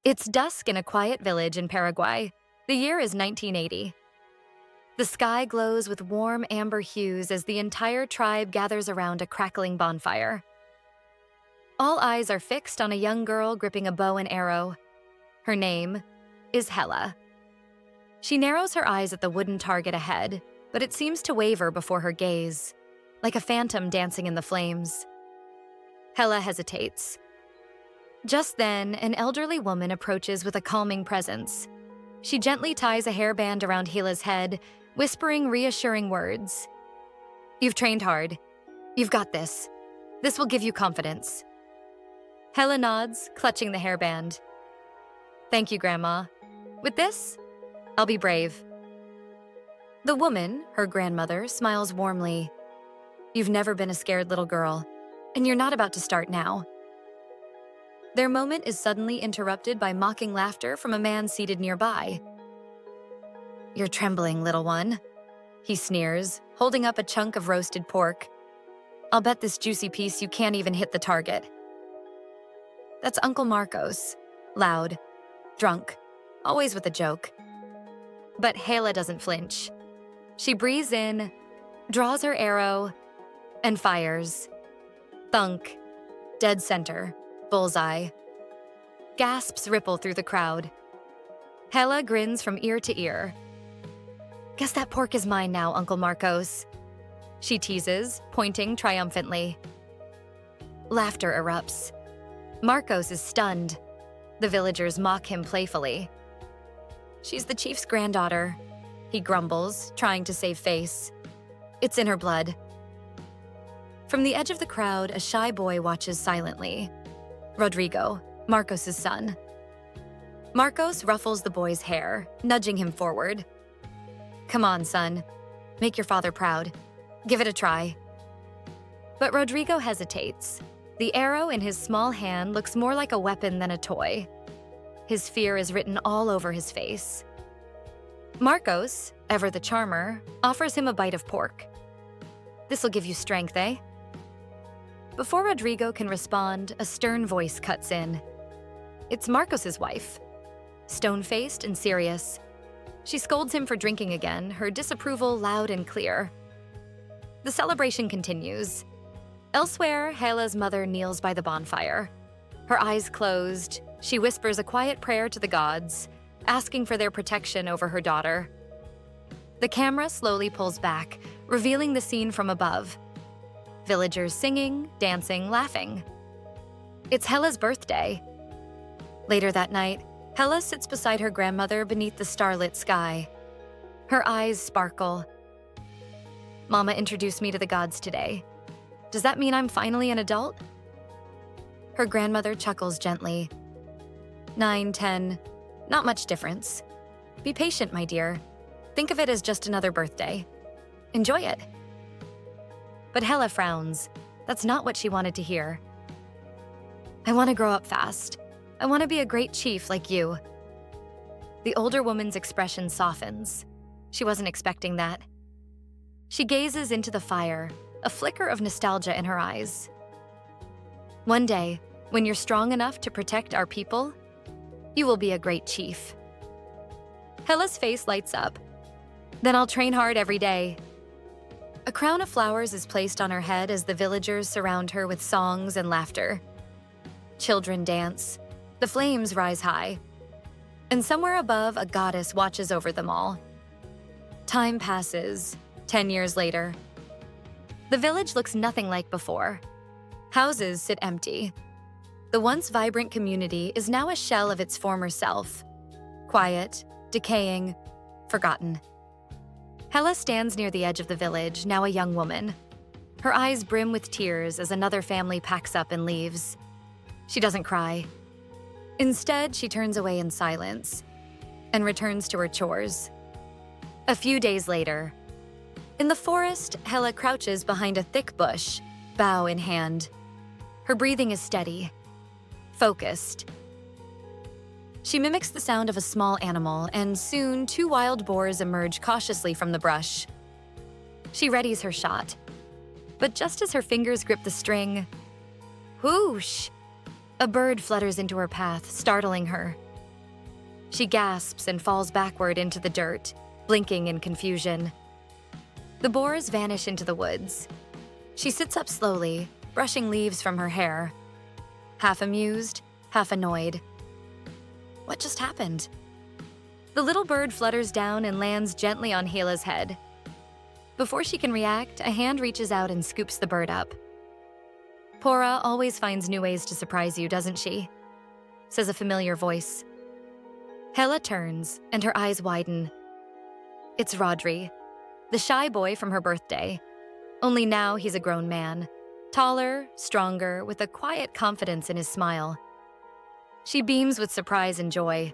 It's dusk in a quiet village in Paraguay. The year is 1980. The sky glows with warm amber hues as the entire tribe gathers around a crackling bonfire. All eyes are fixed on a young girl gripping a bow and arrow. Her name is Hela. She narrows her eyes at the wooden target ahead, but it seems to waver before her gaze, like a phantom dancing in the flames. Hela hesitates. Just then, an elderly woman approaches with a calming presence. She gently ties a hairband around Hela's head, whispering reassuring words. "You've trained hard. You've got this. This will give you confidence." Hela nods, clutching the hairband. "Thank you, Grandma. With this, I'll be brave." The woman, her grandmother, smiles warmly. "You've never been a scared little girl, and you're not about to start now." Their moment is suddenly interrupted by mocking laughter from a man seated nearby. "You're trembling, little one," he sneers, holding up a chunk of roasted pork. "I'll bet this juicy piece you can't even hit the target." That's Uncle Marcos, loud, drunk, always with a joke. But Hela doesn't flinch. She breathes in, draws her arrow, and fires. Thunk, dead center, bullseye. Gasps ripple through the crowd. Hela grins from ear to ear. "Guess that pork is mine now, Uncle Marcos," she teases, pointing triumphantly. Laughter erupts. Marcos is stunned. The villagers mock him playfully. "She's the chief's granddaughter," he grumbles, trying to save face. "It's in her blood." From the edge of the crowd, a shy boy watches silently. Rodrigo, Marcos' son. Marcos ruffles the boy's hair, nudging him forward. "Come on, son. Make your father proud. Give it a try." But Rodrigo hesitates. The arrow in his small hand looks more like a weapon than a toy. His fear is written all over his face. Marcos, ever the charmer, offers him a bite of pork. "This'll give you strength, eh?" Before Rodrigo can respond, a stern voice cuts in. It's Marcos's wife, stone-faced and serious. She scolds him for drinking again, her disapproval loud and clear. The celebration continues. Elsewhere, Hela's mother kneels by the bonfire. Her eyes closed, she whispers a quiet prayer to the gods, asking for their protection over her daughter. The camera slowly pulls back, revealing the scene from above. Villagers singing, dancing, laughing. It's Hela's birthday. Later that night, Hela sits beside her grandmother beneath the starlit sky. Her eyes sparkle. "Mama introduced me to the gods today. Does that mean I'm finally an adult?" Her grandmother chuckles gently. 9, 10, not much difference. Be patient, my dear. Think of it as just another birthday. Enjoy it. But Hela frowns. That's not what she wanted to hear. "I want to grow up fast. I want to be a great chief like you." The older woman's expression softens. She wasn't expecting that. She gazes into the fire, a flicker of nostalgia in her eyes. "One day, when you're strong enough to protect our people, you will be a great chief." Hela's face lights up. "Then I'll train hard every day." A crown of flowers is placed on her head as the villagers surround her with songs and laughter. Children dance. The flames rise high. And somewhere above, a goddess watches over them all. Time passes, 10 years later. The village looks nothing like before. Houses sit empty. The once vibrant community is now a shell of its former self. Quiet, decaying, forgotten. Hela stands near the edge of the village, now a young woman. Her eyes brim with tears as another family packs up and leaves. She doesn't cry. Instead, she turns away in silence and returns to her chores. A few days later, in the forest, Hela crouches behind a thick bush, bow in hand. Her breathing is steady, focused. She mimics the sound of a small animal, and soon 2 wild boars emerge cautiously from the brush. She readies her shot. But just as her fingers grip the string, whoosh! A bird flutters into her path, startling her. She gasps and falls backward into the dirt, blinking in confusion. The boars vanish into the woods. She sits up slowly, brushing leaves from her hair. Half amused, half annoyed. What just happened? The little bird flutters down and lands gently on Hela's head. Before she can react, a hand reaches out and scoops the bird up. Pora always finds new ways to surprise you, doesn't she? Says a familiar voice. Hela turns, and her eyes widen. It's Rodri, the shy boy from her birthday. Only now he's a grown man, taller, stronger, with a quiet confidence in his smile. She beams with surprise and joy.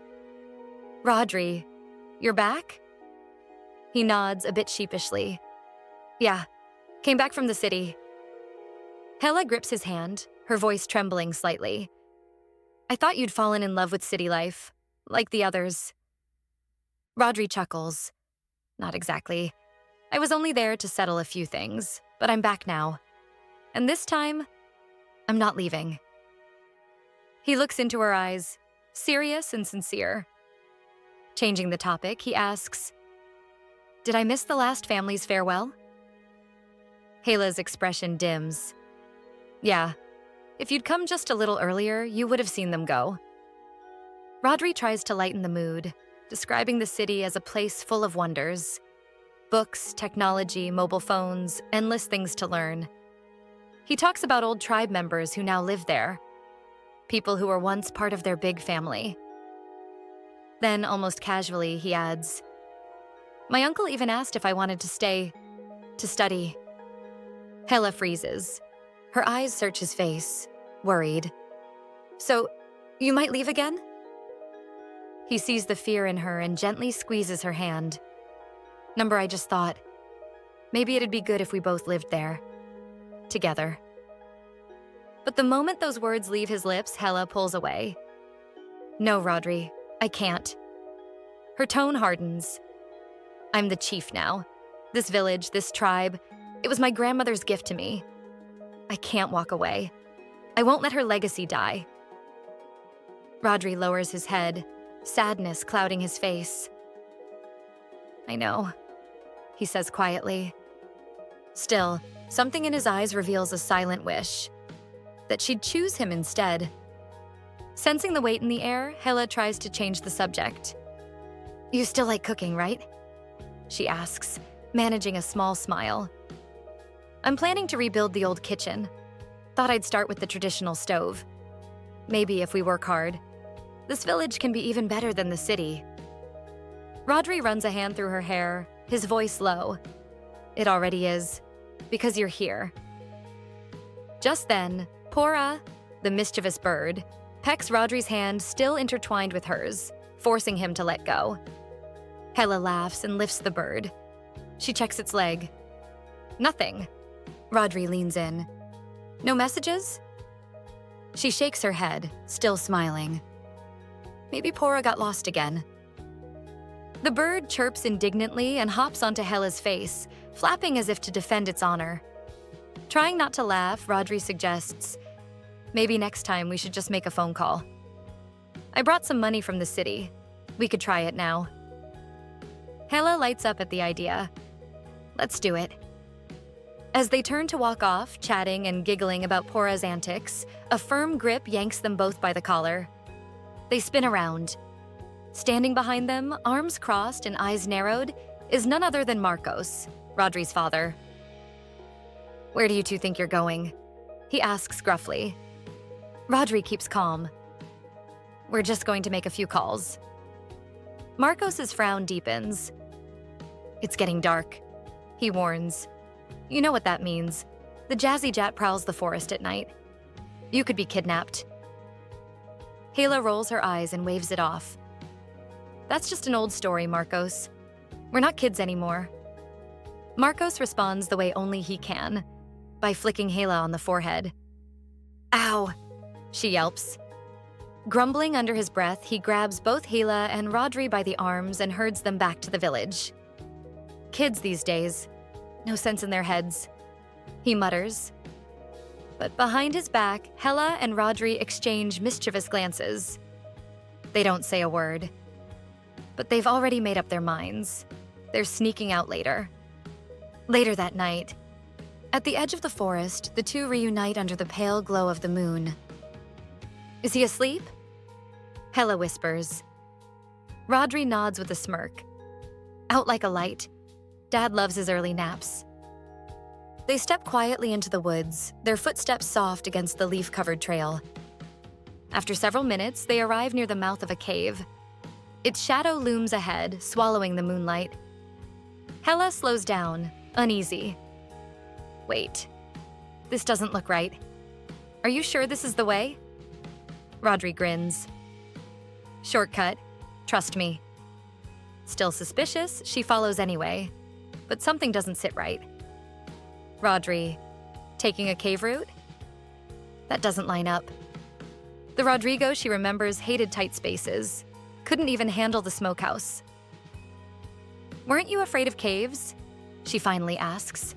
Rodri, you're back? He nods a bit sheepishly. Yeah, came back from the city. Hela grips his hand, her voice trembling slightly. I thought you'd fallen in love with city life, like the others. Rodri chuckles. Not exactly. I was only there to settle a few things, but I'm back now. And this time, I'm not leaving. He looks into her eyes, serious and sincere. Changing the topic, he asks, Did I miss the last family's farewell? Hela's expression dims. Yeah, if you'd come just a little earlier, you would have seen them go. Rodri tries to lighten the mood, describing the city as a place full of wonders. Books, technology, mobile phones, endless things to learn. He talks about old tribe members who now live there. People who were once part of their big family. Then, almost casually, he adds, My uncle even asked if I wanted to stay, to study. Hela freezes. Her eyes search his face, worried. So, you might leave again? He sees the fear in her and gently squeezes her hand. Number, I just thought, maybe it'd be good if we both lived there. Together. But the moment those words leave his lips, Hela pulls away. No, Rodri, I can't. Her tone hardens. I'm the chief now. This village, this tribe, it was my grandmother's gift to me. I can't walk away. I won't let her legacy die. Rodri lowers his head, sadness clouding his face. I know, he says quietly. Still, something in his eyes reveals a silent wish. That she'd choose him instead. Sensing the weight in the air, Hela tries to change the subject. You still like cooking, right? She asks, managing a small smile. I'm planning to rebuild the old kitchen. Thought I'd start with the traditional stove. Maybe if we work hard. This village can be even better than the city. Rodri runs a hand through her hair, his voice low. It already is, because you're here. Just then, Pora, the mischievous bird, pecks Rodri's hand still intertwined with hers, forcing him to let go. Hela laughs and lifts the bird. She checks its leg. Nothing. Rodri leans in. No messages? She shakes her head, still smiling. Maybe Pora got lost again. The bird chirps indignantly and hops onto Hela's face, flapping as if to defend its honor. Trying not to laugh, Rodri suggests, maybe next time we should just make a phone call. I brought some money from the city. We could try it now. Hela lights up at the idea. Let's do it. As they turn to walk off, chatting and giggling about Pora's antics, a firm grip yanks them both by the collar. They spin around. Standing behind them, arms crossed and eyes narrowed, is none other than Marcos, Rodri's father. Where do you two think you're going? He asks gruffly. Rodri keeps calm. We're just going to make a few calls. Marcos's frown deepens. It's getting dark, he warns. You know what that means. The Jasy Jatere prowls the forest at night. You could be kidnapped. Hela rolls her eyes and waves it off. That's just an old story, Marcos. We're not kids anymore. Marcos responds the way only he can, by flicking Hela on the forehead. Ow, she yelps. Grumbling under his breath, he grabs both Hela and Rodri by the arms and herds them back to the village. Kids these days. No sense in their heads. He mutters. But behind his back, Hela and Rodri exchange mischievous glances. They don't say a word. But they've already made up their minds. They're sneaking out later. Later that night, at the edge of the forest, the two reunite under the pale glow of the moon. Is he asleep? Hela whispers. Rodri nods with a smirk. Out like a light. Dad loves his early naps. They step quietly into the woods, their footsteps soft against the leaf-covered trail. After several minutes, they arrive near the mouth of a cave. Its shadow looms ahead, swallowing the moonlight. Hela slows down, uneasy. Wait, this doesn't look right. Are you sure this is the way? Rodri grins. Shortcut, trust me. Still suspicious, she follows anyway. But something doesn't sit right. Rodri, taking a cave route? That doesn't line up. The Rodrigo she remembers hated tight spaces, couldn't even handle the smokehouse. Weren't you afraid of caves? She finally asks.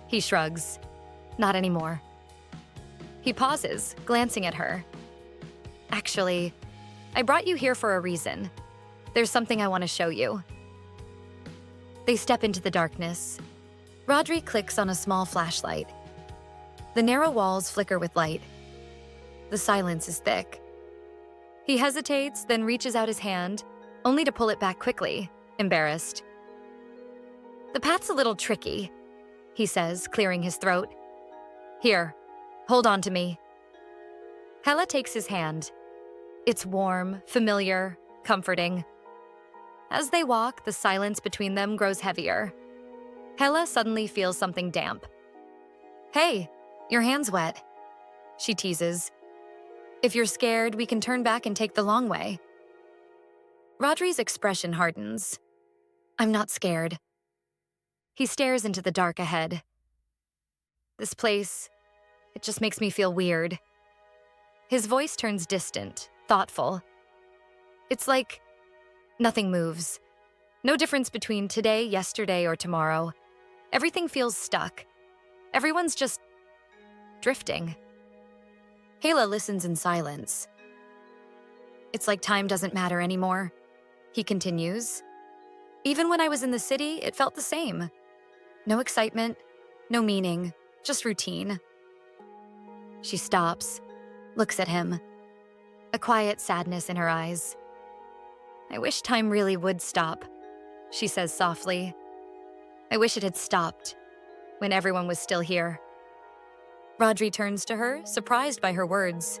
He shrugs. Not anymore. He pauses, glancing at her. Actually, I brought you here for a reason. There's something I want to show you. They step into the darkness. Rodri clicks on a small flashlight. The narrow walls flicker with light. The silence is thick. He hesitates, then reaches out his hand, only to pull it back quickly, embarrassed. The path's a little tricky, he says, clearing his throat. Here, hold on to me. Hela takes his hand. It's warm, familiar, comforting. As they walk, the silence between them grows heavier. Hela suddenly feels something damp. Hey, your hand's wet, she teases. If you're scared, we can turn back and take the long way. Rodri's expression hardens. I'm not scared. He stares into the dark ahead. This place, it just makes me feel weird. His voice turns distant, thoughtful. It's like nothing moves. No difference between today, yesterday, or tomorrow. Everything feels stuck. Everyone's just drifting. Hela listens in silence. It's like time doesn't matter anymore, he continues. Even when I was in the city, it felt the same. No excitement, no meaning, just routine. She stops, looks at him, a quiet sadness in her eyes. I wish time really would stop, she says softly. I wish it had stopped, when everyone was still here. Rodri turns to her, surprised by her words.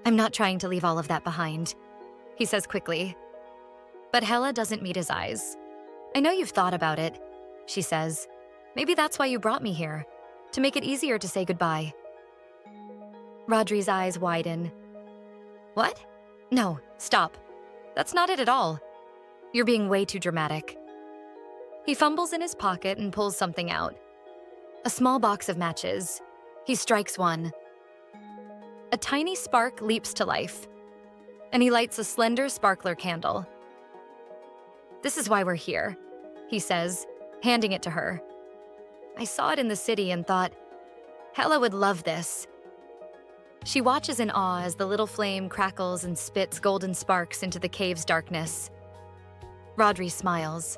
I'm not trying to leave all of that behind, he says quickly. But Hela doesn't meet his eyes. I know you've thought about it, she says. Maybe that's why you brought me here, to make it easier to say goodbye. Rodri's eyes widen. What? No, stop. That's not it at all. You're being way too dramatic. He fumbles in his pocket and pulls something out. A small box of matches. He strikes one. A tiny spark leaps to life, and he lights a slender sparkler candle. This is why we're here, he says, handing it to her. I saw it in the city and thought, Hela would love this. She watches in awe as the little flame crackles and spits golden sparks into the cave's darkness. Rodri smiles.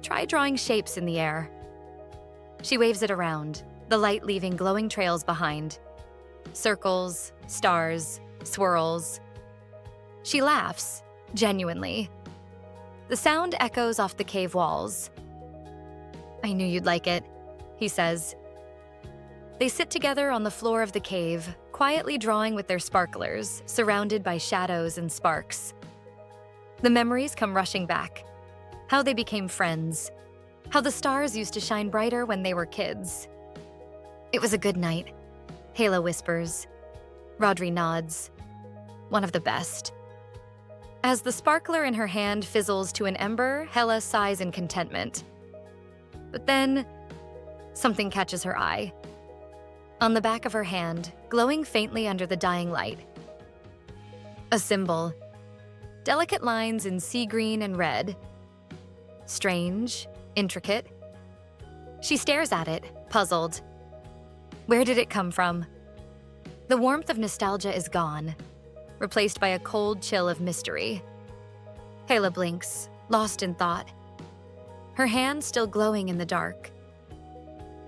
Try drawing shapes in the air. She waves it around, the light leaving glowing trails behind. Circles, stars, swirls. She laughs, genuinely. The sound echoes off the cave walls. I knew you'd like it, he says. They sit together on the floor of the cave, quietly drawing with their sparklers, surrounded by shadows and sparks. The memories come rushing back. How they became friends. How the stars used to shine brighter when they were kids. It was a good night, Hela whispers. Rodri nods. One of the best. As the sparkler in her hand fizzles to an ember, Hela sighs in contentment. But then, something catches her eye. On the back of her hand, glowing faintly under the dying light. A symbol. Delicate lines in sea green and red. Strange, intricate. She stares at it, puzzled. Where did it come from? The warmth of nostalgia is gone, replaced by a cold chill of mystery. Hela blinks, lost in thought, her hand still glowing in the dark.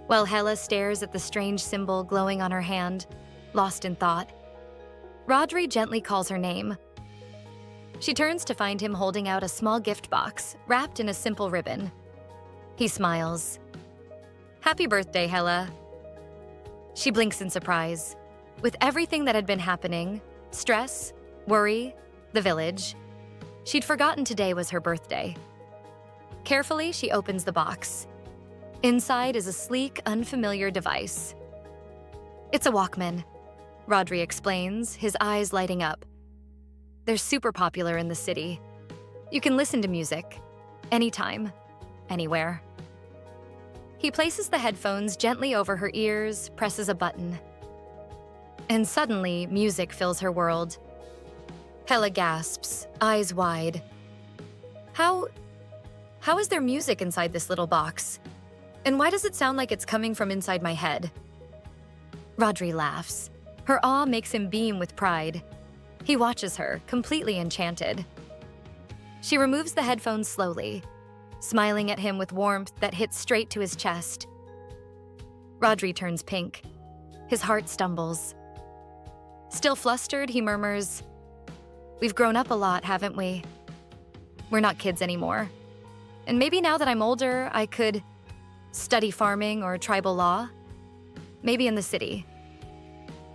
While Hela stares at the strange symbol glowing on her hand, lost in thought, Rodri gently calls her name. She turns to find him holding out a small gift box wrapped in a simple ribbon. He smiles. "Happy birthday, Hela." She blinks in surprise. With everything that had been happening, stress, worry, the village, she'd forgotten today was her birthday. Carefully, she opens the box. Inside is a sleek, unfamiliar device. "It's a Walkman," Rodri explains, his eyes lighting up. "They're super popular in the city. You can listen to music, anytime, anywhere." He places the headphones gently over her ears, presses a button. And suddenly, music fills her world. Hela gasps, eyes wide. How is there music inside this little box? And why does it sound like it's coming from inside my head? Rodri laughs. Her awe makes him beam with pride. He watches her, completely enchanted. She removes the headphones slowly, smiling at him with warmth that hits straight to his chest. Rodri turns pink. His heart stumbles. Still flustered, he murmurs, "We've grown up a lot, haven't we? We're not kids anymore. And maybe now that I'm older, I could study farming or tribal law. Maybe in the city."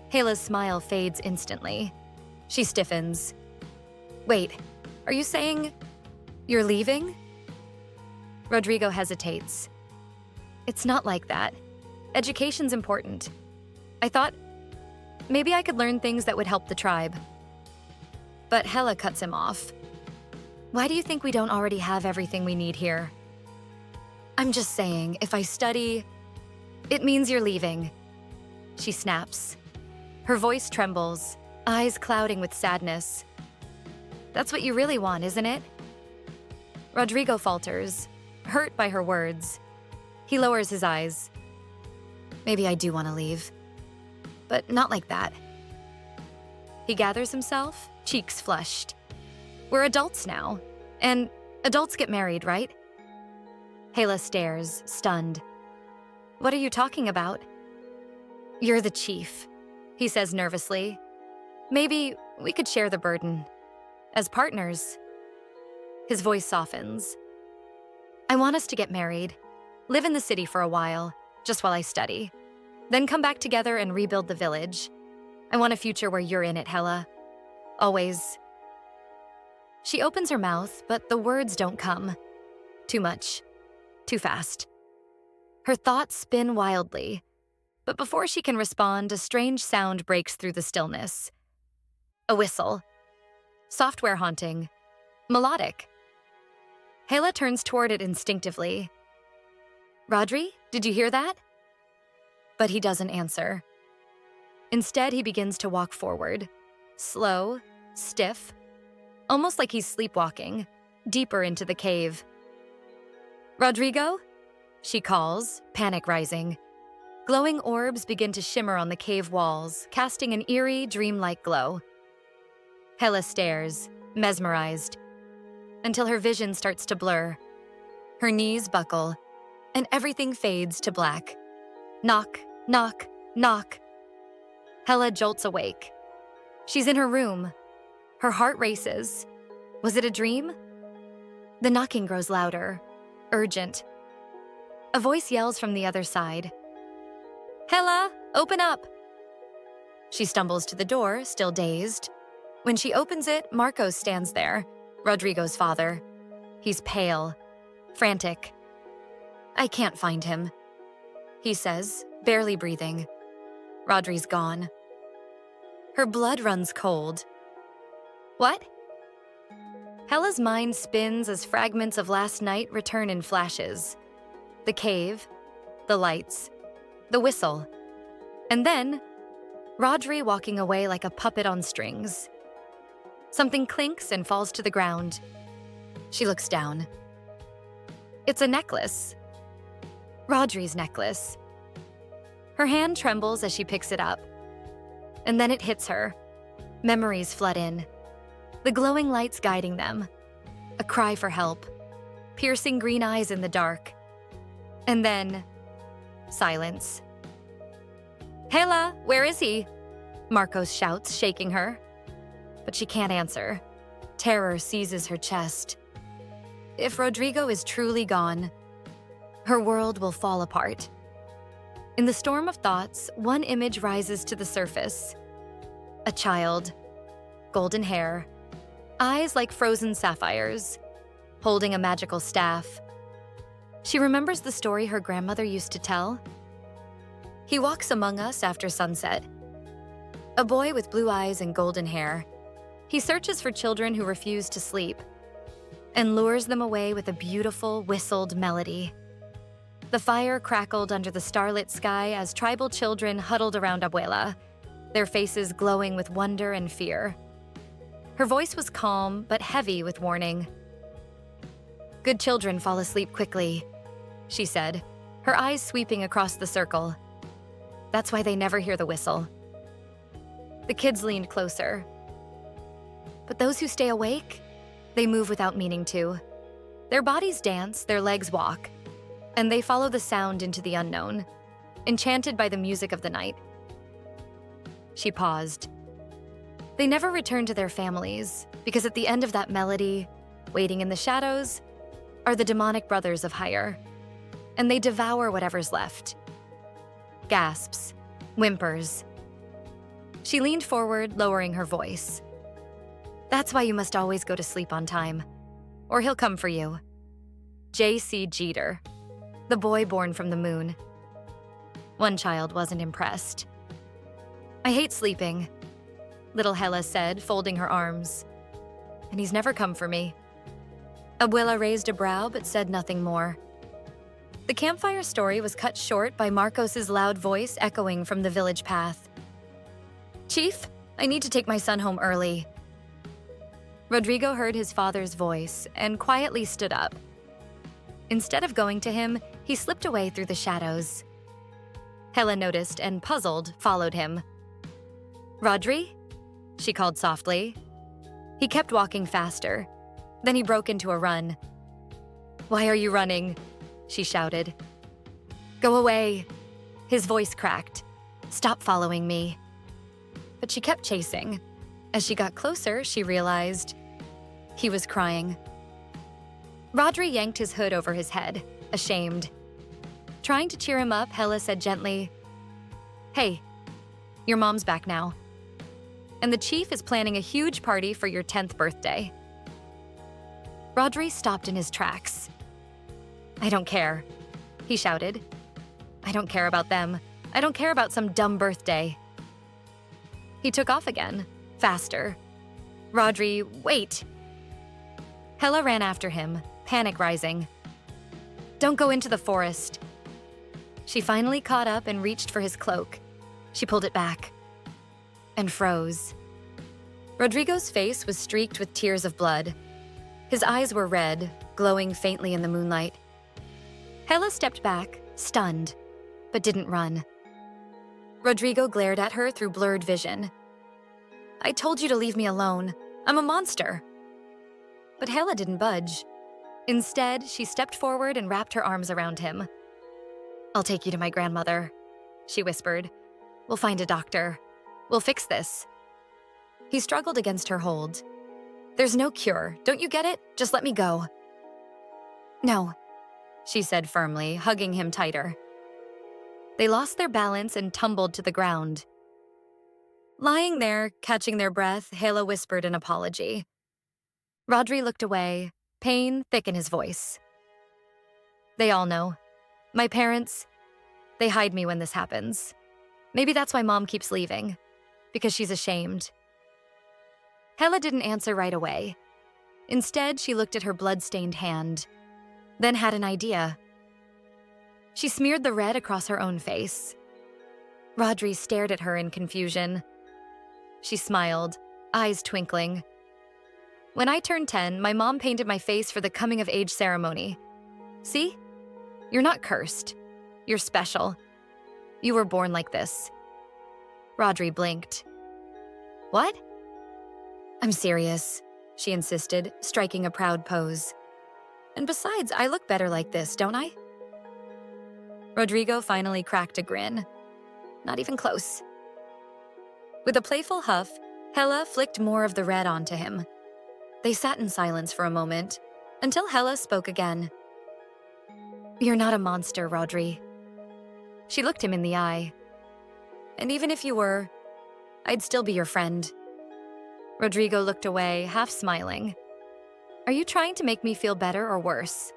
Hela's smile fades instantly. She stiffens. "Wait, are you saying you're leaving?" Rodrigo hesitates. "It's not like that. Education's important. I thought maybe I could learn things that would help the tribe." But Hela cuts him off. "Why do you think we don't already have everything we need here?" "I'm just saying, if I study, it means you're leaving." She snaps. Her voice trembles, eyes clouding with sadness. "That's what you really want, isn't it?" Rodrigo falters, hurt by her words. He lowers his eyes. "Maybe I do want to leave, but not like that." He gathers himself, cheeks flushed. "We're adults now, and adults get married, right?" Hela stares, stunned. "What are you talking about?" "You're the chief," he says nervously. "Maybe we could share the burden. As partners." His voice softens. "I want us to get married, live in the city for a while, just while I study, then come back together and rebuild the village. I want a future where you're in it, Hela. Always." She opens her mouth, but the words don't come. Too much. Too fast. Her thoughts spin wildly, but before she can respond, a strange sound breaks through the stillness. A whistle. Software haunting. Melodic. Hela turns toward it instinctively. "Rodri, did you hear that?" But he doesn't answer. Instead, he begins to walk forward. Slow, stiff, almost like he's sleepwalking, deeper into the cave. "Rodrigo?" she calls, panic rising. Glowing orbs begin to shimmer on the cave walls, casting an eerie, dreamlike glow. Hela stares, mesmerized, until her vision starts to blur. Her knees buckle, and everything fades to black. Knock, knock, knock. Hela jolts awake. She's in her room. Her heart races. Was it a dream? The knocking grows louder, urgent. A voice yells from the other side. "Hela, open up!" She stumbles to the door, still dazed. When she opens it, Marcos stands there, Rodrigo's father. He's pale, frantic. "I can't find him," he says, barely breathing. Rodri's gone. Her blood runs cold. "What?" Hela's mind spins as fragments of last night return in flashes. The cave, the lights, the whistle. And then, Rodri walking away like a puppet on strings. Something clinks and falls to the ground. She looks down. It's a necklace. Rodri's necklace. Her hand trembles as she picks it up. And then it hits her. Memories flood in. The glowing lights guiding them. a cry for help, piercing green eyes in the dark. And then, silence. "Hela, where is he?" Marcos shouts, shaking her. But she can't answer. Terror seizes her chest. If Rodrigo is truly gone, her world will fall apart. In the storm of thoughts, one image rises to the surface. A child, golden hair, eyes like frozen sapphires, holding a magical staff. She remembers the story her grandmother used to tell. He walks among us after sunset. A boy with blue eyes and golden hair. He searches for children who refuse to sleep and lures them away with a beautiful, whistled melody. The fire crackled under the starlit sky as tribal children huddled around Abuela, their faces glowing with wonder and fear. Her voice was calm, but heavy with warning. "Good children fall asleep quickly," she said, her eyes sweeping across the circle. "That's why they never hear the whistle." The kids leaned closer. But those who stay awake, they move without meaning to. Their bodies dance, their legs walk, and they follow the sound into the unknown, enchanted by the music of the night. She paused. They never return to their families, because at the end of that melody, waiting in the shadows, are the demonic brothers of hire, and they devour whatever's left. Gasps, whimpers. She leaned forward, lowering her voice. "That's why you must always go to sleep on time, or he'll come for you." Jasy Jatere, the boy born from the moon. One child wasn't impressed. "I hate sleeping," little Hela said, folding her arms. "And he's never come for me." Abuela raised a brow but said nothing more. The campfire story was cut short by Marcos's loud voice echoing from the village path. "Chief, I need to take my son home early." Rodrigo heard his father's voice and quietly stood up. Instead of going to him, he slipped away through the shadows. Hela noticed and, puzzled, followed him. "Rodri?" she called softly. He kept walking faster. Then he broke into a run. "Why are you running?" she shouted. "Go away." His voice cracked. "Stop following me." But she kept chasing. As she got closer, she realized he was crying. Rodri yanked his hood over his head, ashamed. Trying to cheer him up, Hela said gently, "Hey, your mom's back now. And the chief is planning a huge party for your 10th birthday." Rodri stopped in his tracks. "I don't care," he shouted. "I don't care about them. I don't care about some dumb birthday." He took off again, faster. "Rodri, wait!" Hela ran after him, panic rising. "Don't go into the forest." She finally caught up and reached for his cloak. She pulled it back and froze. Rodrigo's face was streaked with tears of blood. His eyes were red, glowing faintly in the moonlight. Hela stepped back, stunned, but didn't run. Rodrigo glared at her through blurred vision. "I told you to leave me alone. I'm a monster." But Hela didn't budge. Instead, she stepped forward and wrapped her arms around him. "I'll take you to my grandmother," she whispered. "We'll find a doctor. We'll fix this." He struggled against her hold. "There's no cure. Don't you get it? Just let me go." "No," she said firmly, hugging him tighter. They lost their balance and tumbled to the ground. Lying there, catching their breath, Hela whispered an apology. Rodri looked away, pain thick in his voice. "They all know. My parents, they hide me when this happens. Maybe that's why Mom keeps leaving, because she's ashamed." Hela didn't answer right away. Instead, she looked at her blood-stained hand, then had an idea. She smeared the red across her own face. Rodri stared at her in confusion. She smiled, eyes twinkling. "When I turned 10, my mom painted my face for the coming-of-age ceremony. See? You're not cursed. You're special. You were born like this." Rodri blinked. "What?" "I'm serious," she insisted, striking a proud pose. And besides, I look better like this, don't I? Rodrigo finally cracked a grin. Not even close. With a playful huff, Hela flicked more of the red onto him. They sat in silence for a moment, until Hela spoke again. You're not a monster, Rodri. She looked him in the eye. And even if you were, I'd still be your friend. Rodrigo looked away, half smiling. Are you trying to make me feel better or worse?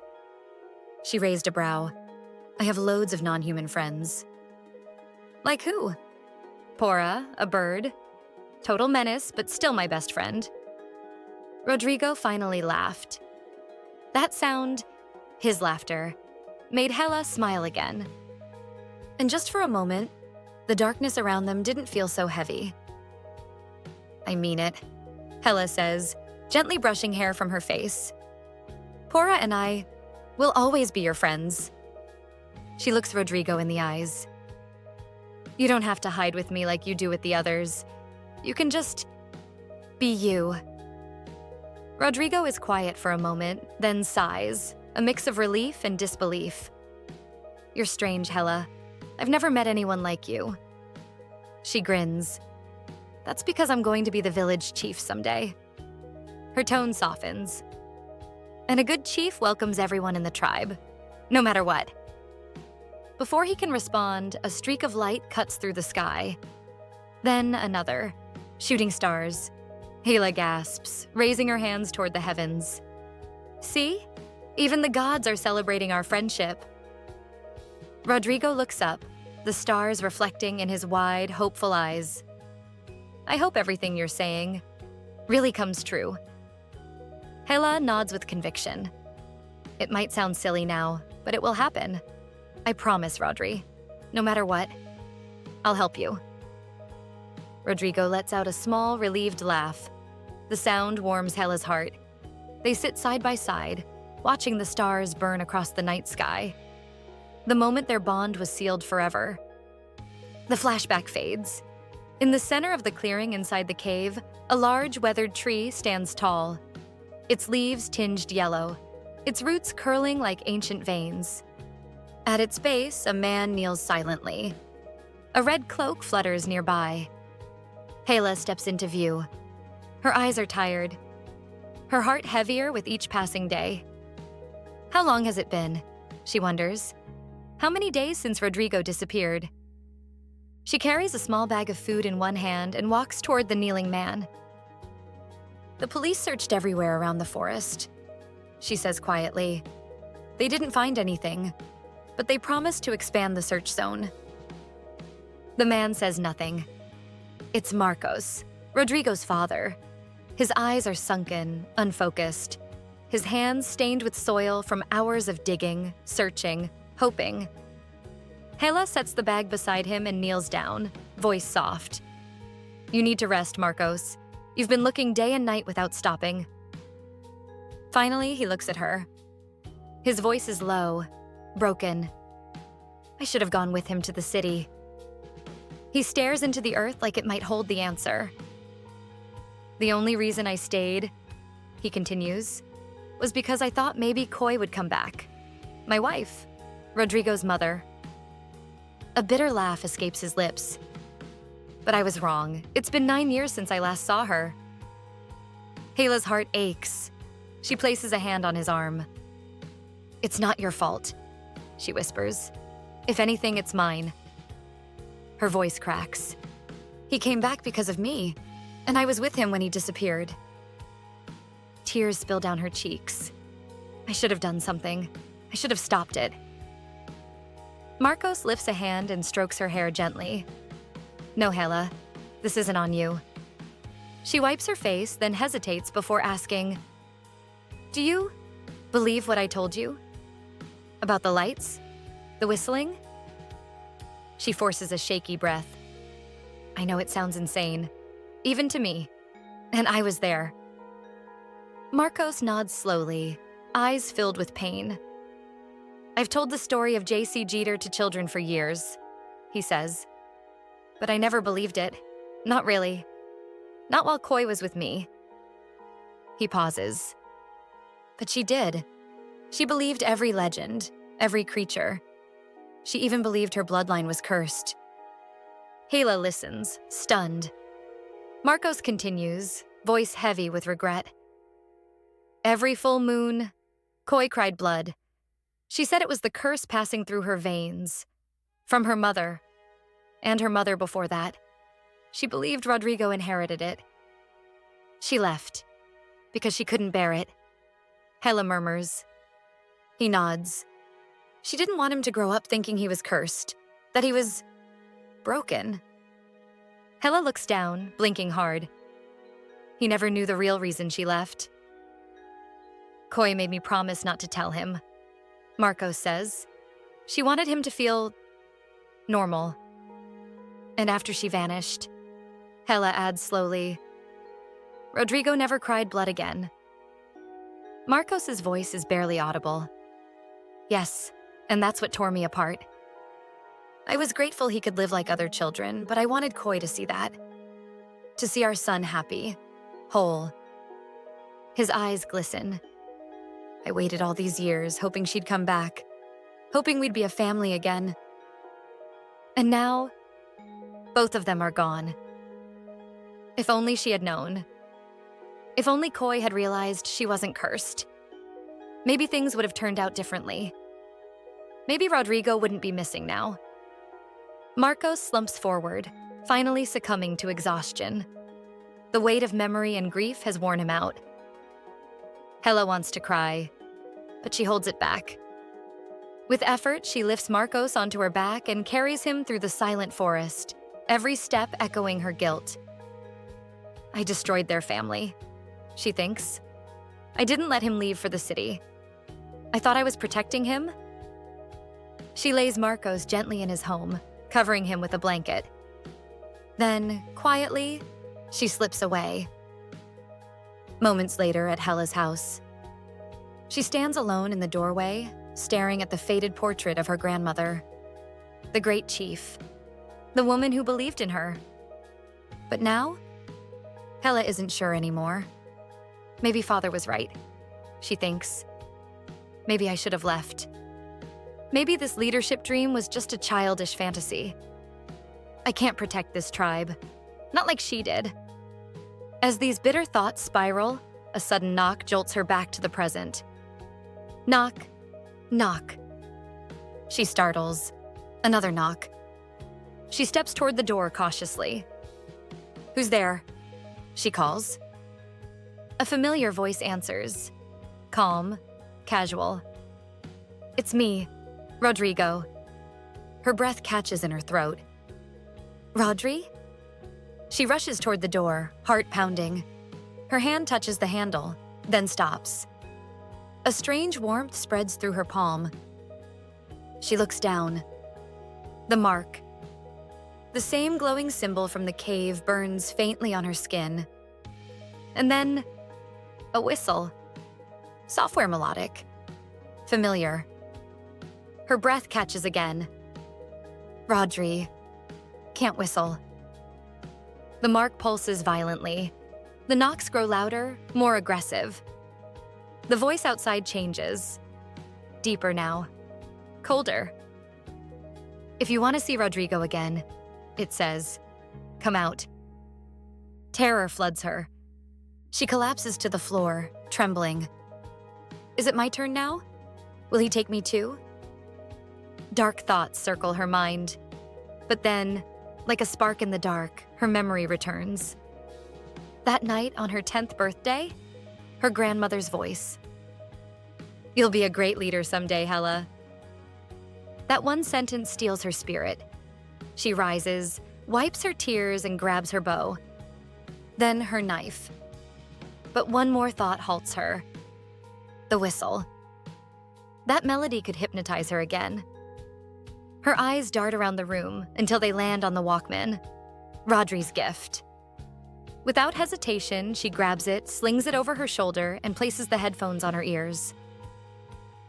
She raised a brow. I have loads of non-human friends. Like who? Pora, a bird. Total menace, but still my best friend. Rodrigo finally laughed. That sound, his laughter, made Hela smile again. And just for a moment, the darkness around them didn't feel so heavy. I mean it, Hela says, gently brushing hair from her face. Pora and I will always be your friends. She looks Rodrigo in the eyes. You don't have to hide with me like you do with the others. You can just be you. Rodrigo is quiet for a moment, then sighs, a mix of relief and disbelief. You're strange, Hela. I've never met anyone like you. She grins. That's because I'm going to be the village chief someday. Her tone softens. And a good chief welcomes everyone in the tribe, no matter what. Before he can respond, a streak of light cuts through the sky. Then another, shooting stars. Hela gasps, raising her hands toward the heavens. See? Even the gods are celebrating our friendship. Rodrigo looks up, the stars reflecting in his wide, hopeful eyes. I hope everything you're saying really comes true. Hela nods with conviction. It might sound silly now, but it will happen. I promise, Rodri. No matter what, I'll help you. Rodrigo lets out a small, relieved laugh. The sound warms Hela's heart. They sit side by side, watching the stars burn across the night sky. The moment their bond was sealed forever. The flashback fades. In the center of the clearing inside the cave, a large weathered tree stands tall. Its leaves tinged yellow, its roots curling like ancient veins. At its base, a man kneels silently. A red cloak flutters nearby. Hela steps into view. Her eyes are tired, her heart heavier with each passing day. How long has it been? She wonders. How many days since Rodrigo disappeared? She carries a small bag of food in one hand and walks toward the kneeling man. The police searched everywhere around the forest, she says quietly. They didn't find anything, but they promised to expand the search zone. The man says nothing. It's Marcos, Rodrigo's father. His eyes are sunken, unfocused. His hands stained with soil from hours of digging, searching, hoping. Hela sets the bag beside him and kneels down, voice soft. You need to rest, Marcos. You've been looking day and night without stopping. Finally, he looks at her. His voice is low, broken. I should have gone with him to the city. He stares into the earth like it might hold the answer. The only reason I stayed, he continues, was because I thought maybe Koi would come back. My wife, Rodrigo's mother. A bitter laugh escapes his lips. But I was wrong. It's been 9 years since I last saw her. Hela's heart aches. She places a hand on his arm. It's not your fault, she whispers. If anything, it's mine. Her voice cracks. He came back because of me, and I was with him when he disappeared. Tears spill down her cheeks. I should have done something. I should have stopped it. Marcos lifts a hand and strokes her hair gently. No, Hela, this isn't on you. She wipes her face, then hesitates before asking, do you believe what I told you? About the lights? The whistling? She forces a shaky breath. I know it sounds insane, even to me, and I was there. Marcos nods slowly, eyes filled with pain. I've told the story of Jasy Jatere to children for years, he says. But I never believed it. Not really. Not while Koi was with me. He pauses. But she did. She believed every legend, every creature. She even believed her bloodline was cursed. Hela listens, stunned. Marcos continues, voice heavy with regret. Every full moon, Koi cried blood. She said it was the curse passing through her veins. From her mother, and her mother before that. She believed Rodrigo inherited it. She left, because she couldn't bear it. Hela murmurs. He nods. She didn't want him to grow up thinking he was cursed, that he was broken. Hela looks down, blinking hard. He never knew the real reason she left. Koi made me promise not to tell him, Marcos says. She wanted him to feel normal. And after she vanished, Hela adds slowly, Rodrigo never cried blood again. Marcos's voice is barely audible. Yes, and that's what tore me apart. I was grateful he could live like other children, but I wanted Koi to see that. To see our son happy, whole. His eyes glisten. I waited all these years, hoping she'd come back, hoping we'd be a family again. And now, both of them are gone. If only she had known. If only Koi had realized she wasn't cursed. Maybe things would have turned out differently. Maybe Rodrigo wouldn't be missing now. Marcos slumps forward, finally succumbing to exhaustion. The weight of memory and grief has worn him out. Hela wants to cry, but she holds it back. With effort, she lifts Marcos onto her back and carries him through the silent forest, every step echoing her guilt. I destroyed their family, she thinks. I didn't let him leave for the city. I thought I was protecting him. She lays Marcos gently in his home, covering him with a blanket. Then, quietly, she slips away. Moments later at Hela's house, she stands alone in the doorway, staring at the faded portrait of her grandmother, the great chief, the woman who believed in her. But now, Hela isn't sure anymore. Maybe father was right, she thinks. Maybe I should have left. Maybe this leadership dream was just a childish fantasy. I can't protect this tribe, not like she did. As these bitter thoughts spiral, a sudden knock jolts her back to the present. Knock, knock. She startles. Another knock. She steps toward the door cautiously. Who's there? She calls. A familiar voice answers. Calm, casual. It's me, Rodrigo. Her breath catches in her throat. Rodri? She rushes toward the door, heart pounding. Her hand touches the handle, then stops. A strange warmth spreads through her palm. She looks down. The mark. The same glowing symbol from the cave burns faintly on her skin. And then, a whistle. Software melodic. Familiar. Her breath catches again. Rodri. Can't whistle. The mark pulses violently. The knocks grow louder, more aggressive. The voice outside changes. Deeper now. Colder. If you want to see Rodrigo again, it says, come out. Terror floods her. She collapses to the floor, trembling. Is it my turn now? Will he take me too? Dark thoughts circle her mind. But then, like a spark in the dark, her memory returns. That night on her 10th birthday, her grandmother's voice. You'll be a great leader someday, Hela. That one sentence steals her spirit. She rises, wipes her tears, and grabs her bow. Then her knife. But one more thought halts her. The whistle. That melody could hypnotize her again. Her eyes dart around the room until they land on the Walkman. Rodri's gift. Without hesitation, she grabs it, slings it over her shoulder, and places the headphones on her ears.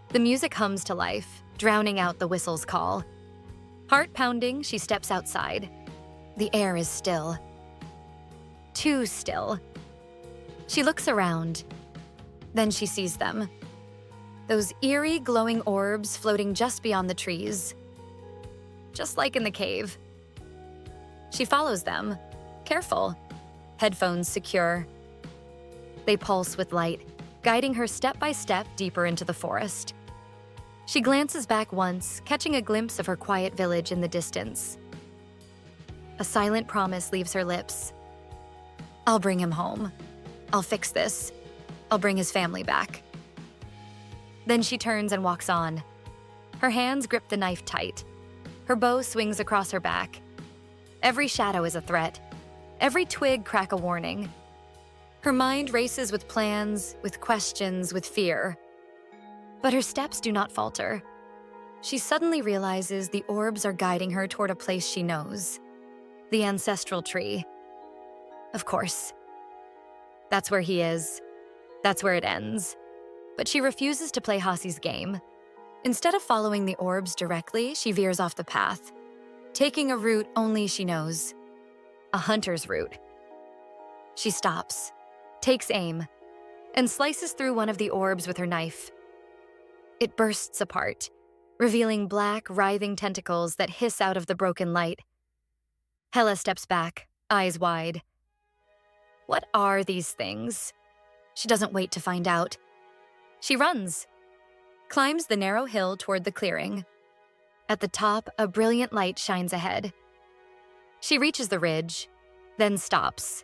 The music hums to life, drowning out the whistle's call. Heart pounding, she steps outside. The air is still. Too still. She looks around, Then she sees them. Those eerie, glowing orbs floating just beyond the trees. Just like in the cave. She follows them, careful, headphones secure. They pulse with light, guiding her step by step deeper into the forest. She glances back once, catching a glimpse of her quiet village in the distance. A silent promise leaves her lips. I'll bring him home. I'll fix this. I'll bring his family back. Then she turns and walks on. Her hands grip the knife tight. Her bow swings across her back. Every shadow is a threat. Every twig crack a warning. Her mind races with plans, with questions, with fear. But her steps do not falter. She suddenly realizes the orbs are guiding her toward a place she knows. The ancestral tree. Of course. That's where he is. That's where it ends. But she refuses to play Hasi's game. Instead of following the orbs directly, she veers off the path, taking a route only she knows. A hunter's route. She stops, takes aim, and slices through one of the orbs with her knife. It bursts apart, revealing black, writhing tentacles that hiss out of the broken light. Hela steps back, eyes wide. What are these things? She doesn't wait to find out. She runs, climbs the narrow hill toward the clearing. At the top, a brilliant light shines ahead. She reaches the ridge, then stops.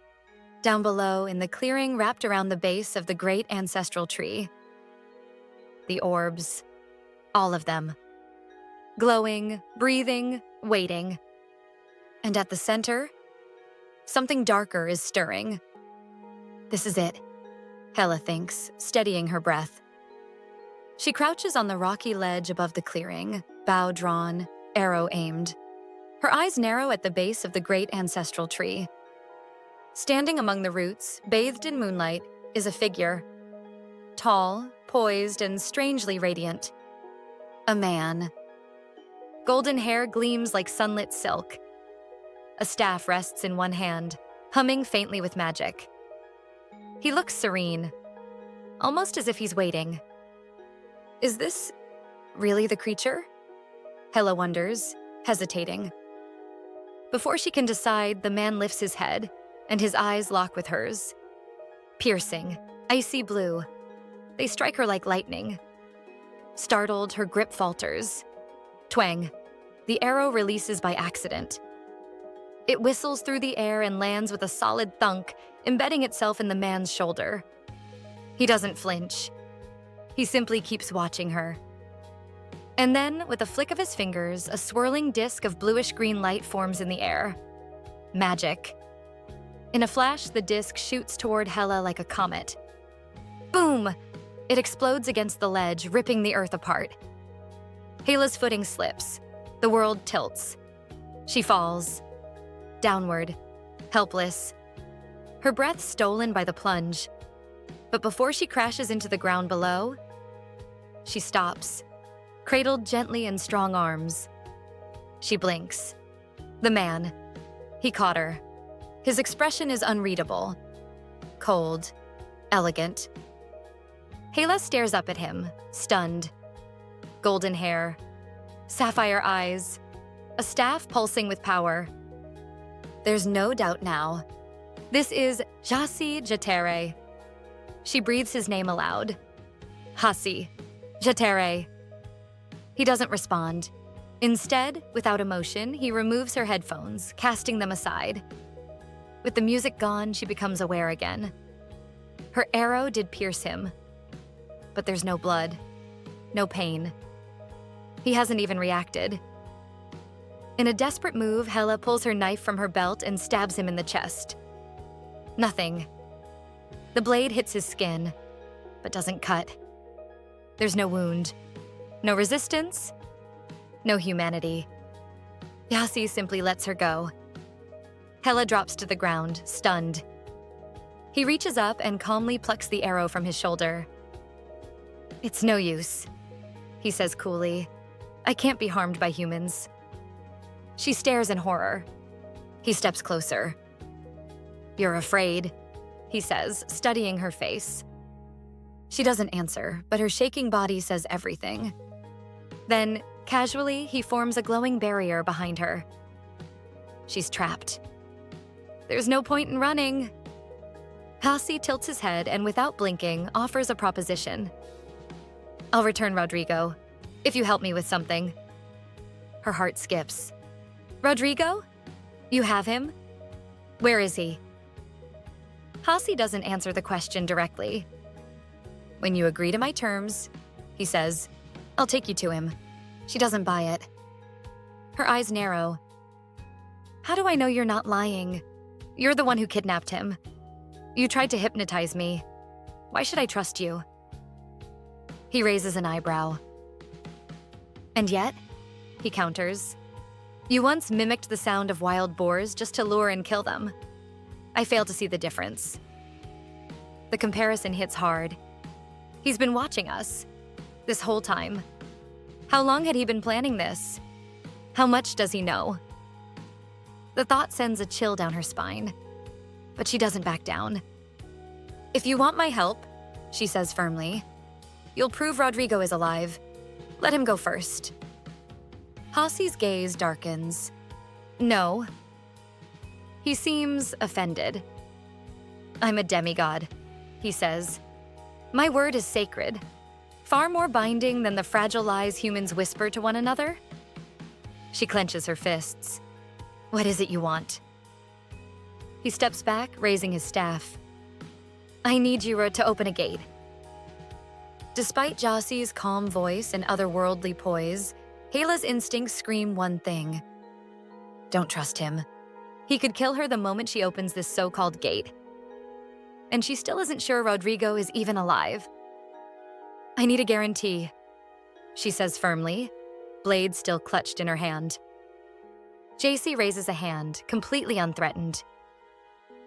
Down below, in the clearing wrapped around the base of the great ancestral tree. The orbs, all of them. Glowing, breathing, waiting. And at the center, something darker is stirring. This is it, Hela thinks, steadying her breath. She crouches on the rocky ledge above the clearing, bow drawn, arrow aimed. Her eyes narrow at the base of the great ancestral tree. Standing among the roots, bathed in moonlight, is a figure. Tall, poised, and strangely radiant. A man. Golden hair gleams like sunlit silk. A staff rests in one hand, humming faintly with magic. He looks serene, almost as if he's waiting. Is this really the creature? Hela wonders, hesitating. Before she can decide, the man lifts his head, and his eyes lock with hers. Piercing, icy blue. They strike her like lightning. Startled, her grip falters. Twang. The arrow releases by accident. It whistles through the air and lands with a solid thunk, embedding itself in the man's shoulder. He doesn't flinch. He simply keeps watching her. And then, with a flick of his fingers, a swirling disk of bluish-green light forms in the air. Magic. In a flash, the disk shoots toward Hela like a comet. Boom! It explodes against the ledge, ripping the earth apart. Hela's footing slips. The world tilts. She falls. Downward. Helpless. Her breath stolen by the plunge. But before she crashes into the ground below, she stops, cradled gently in strong arms. She blinks. The man. He caught her. His expression is unreadable. Cold. Elegant. Hela stares up at him, stunned. Golden hair. Sapphire eyes. A staff pulsing with power. There's no doubt now. This is Jasy Jatere. She breathes his name aloud. Jasy Jatere. He doesn't respond. Instead, without emotion, he removes her headphones, casting them aside. With the music gone, she becomes aware again. Her arrow did pierce him, but there's no blood, no pain. He hasn't even reacted. In a desperate move, Hela pulls her knife from her belt and stabs him in the chest. Nothing. The blade hits his skin, but doesn't cut. There's no wound, no resistance, no humanity. Jasy simply lets her go. Hela drops to the ground, stunned. He reaches up and calmly plucks the arrow from his shoulder. It's no use, he says coolly. I can't be harmed by humans. She stares in horror. He steps closer. You're afraid, he says, studying her face. She doesn't answer, but her shaking body says everything. Then, casually, he forms a glowing barrier behind her. She's trapped. There's no point in running. Jasy tilts his head and, without blinking, offers a proposition. I'll return Rodrigo, if you help me with something. Her heart skips. Rodrigo? You have him? Where is he? Jasy doesn't answer the question directly. When you agree to my terms, he says, I'll take you to him. She doesn't buy it. Her eyes narrow. How do I know you're not lying? You're the one who kidnapped him. You tried to hypnotize me. Why should I trust you? He raises an eyebrow. And yet, he counters, you once mimicked the sound of wild boars just to lure and kill them. I fail to see the difference. The comparison hits hard. He's been watching us this whole time. How long had he been planning this? How much does he know? The thought sends a chill down her spine, but she doesn't back down. If you want my help, she says firmly, you'll prove Rodrigo is alive. Let him go first. Jasy's gaze darkens. No. He seems offended. I'm a demigod, he says. My word is sacred, far more binding than the fragile lies humans whisper to one another. She clenches her fists. What is it you want? He steps back, raising his staff. I need you to open a gate. Despite Jasy's calm voice and otherworldly poise, Hela's instincts scream one thing. Don't trust him. He could kill her the moment she opens this so-called gate. And she still isn't sure Rodrigo is even alive. I need a guarantee, she says firmly, blade still clutched in her hand. Jasy raises a hand, completely unthreatened.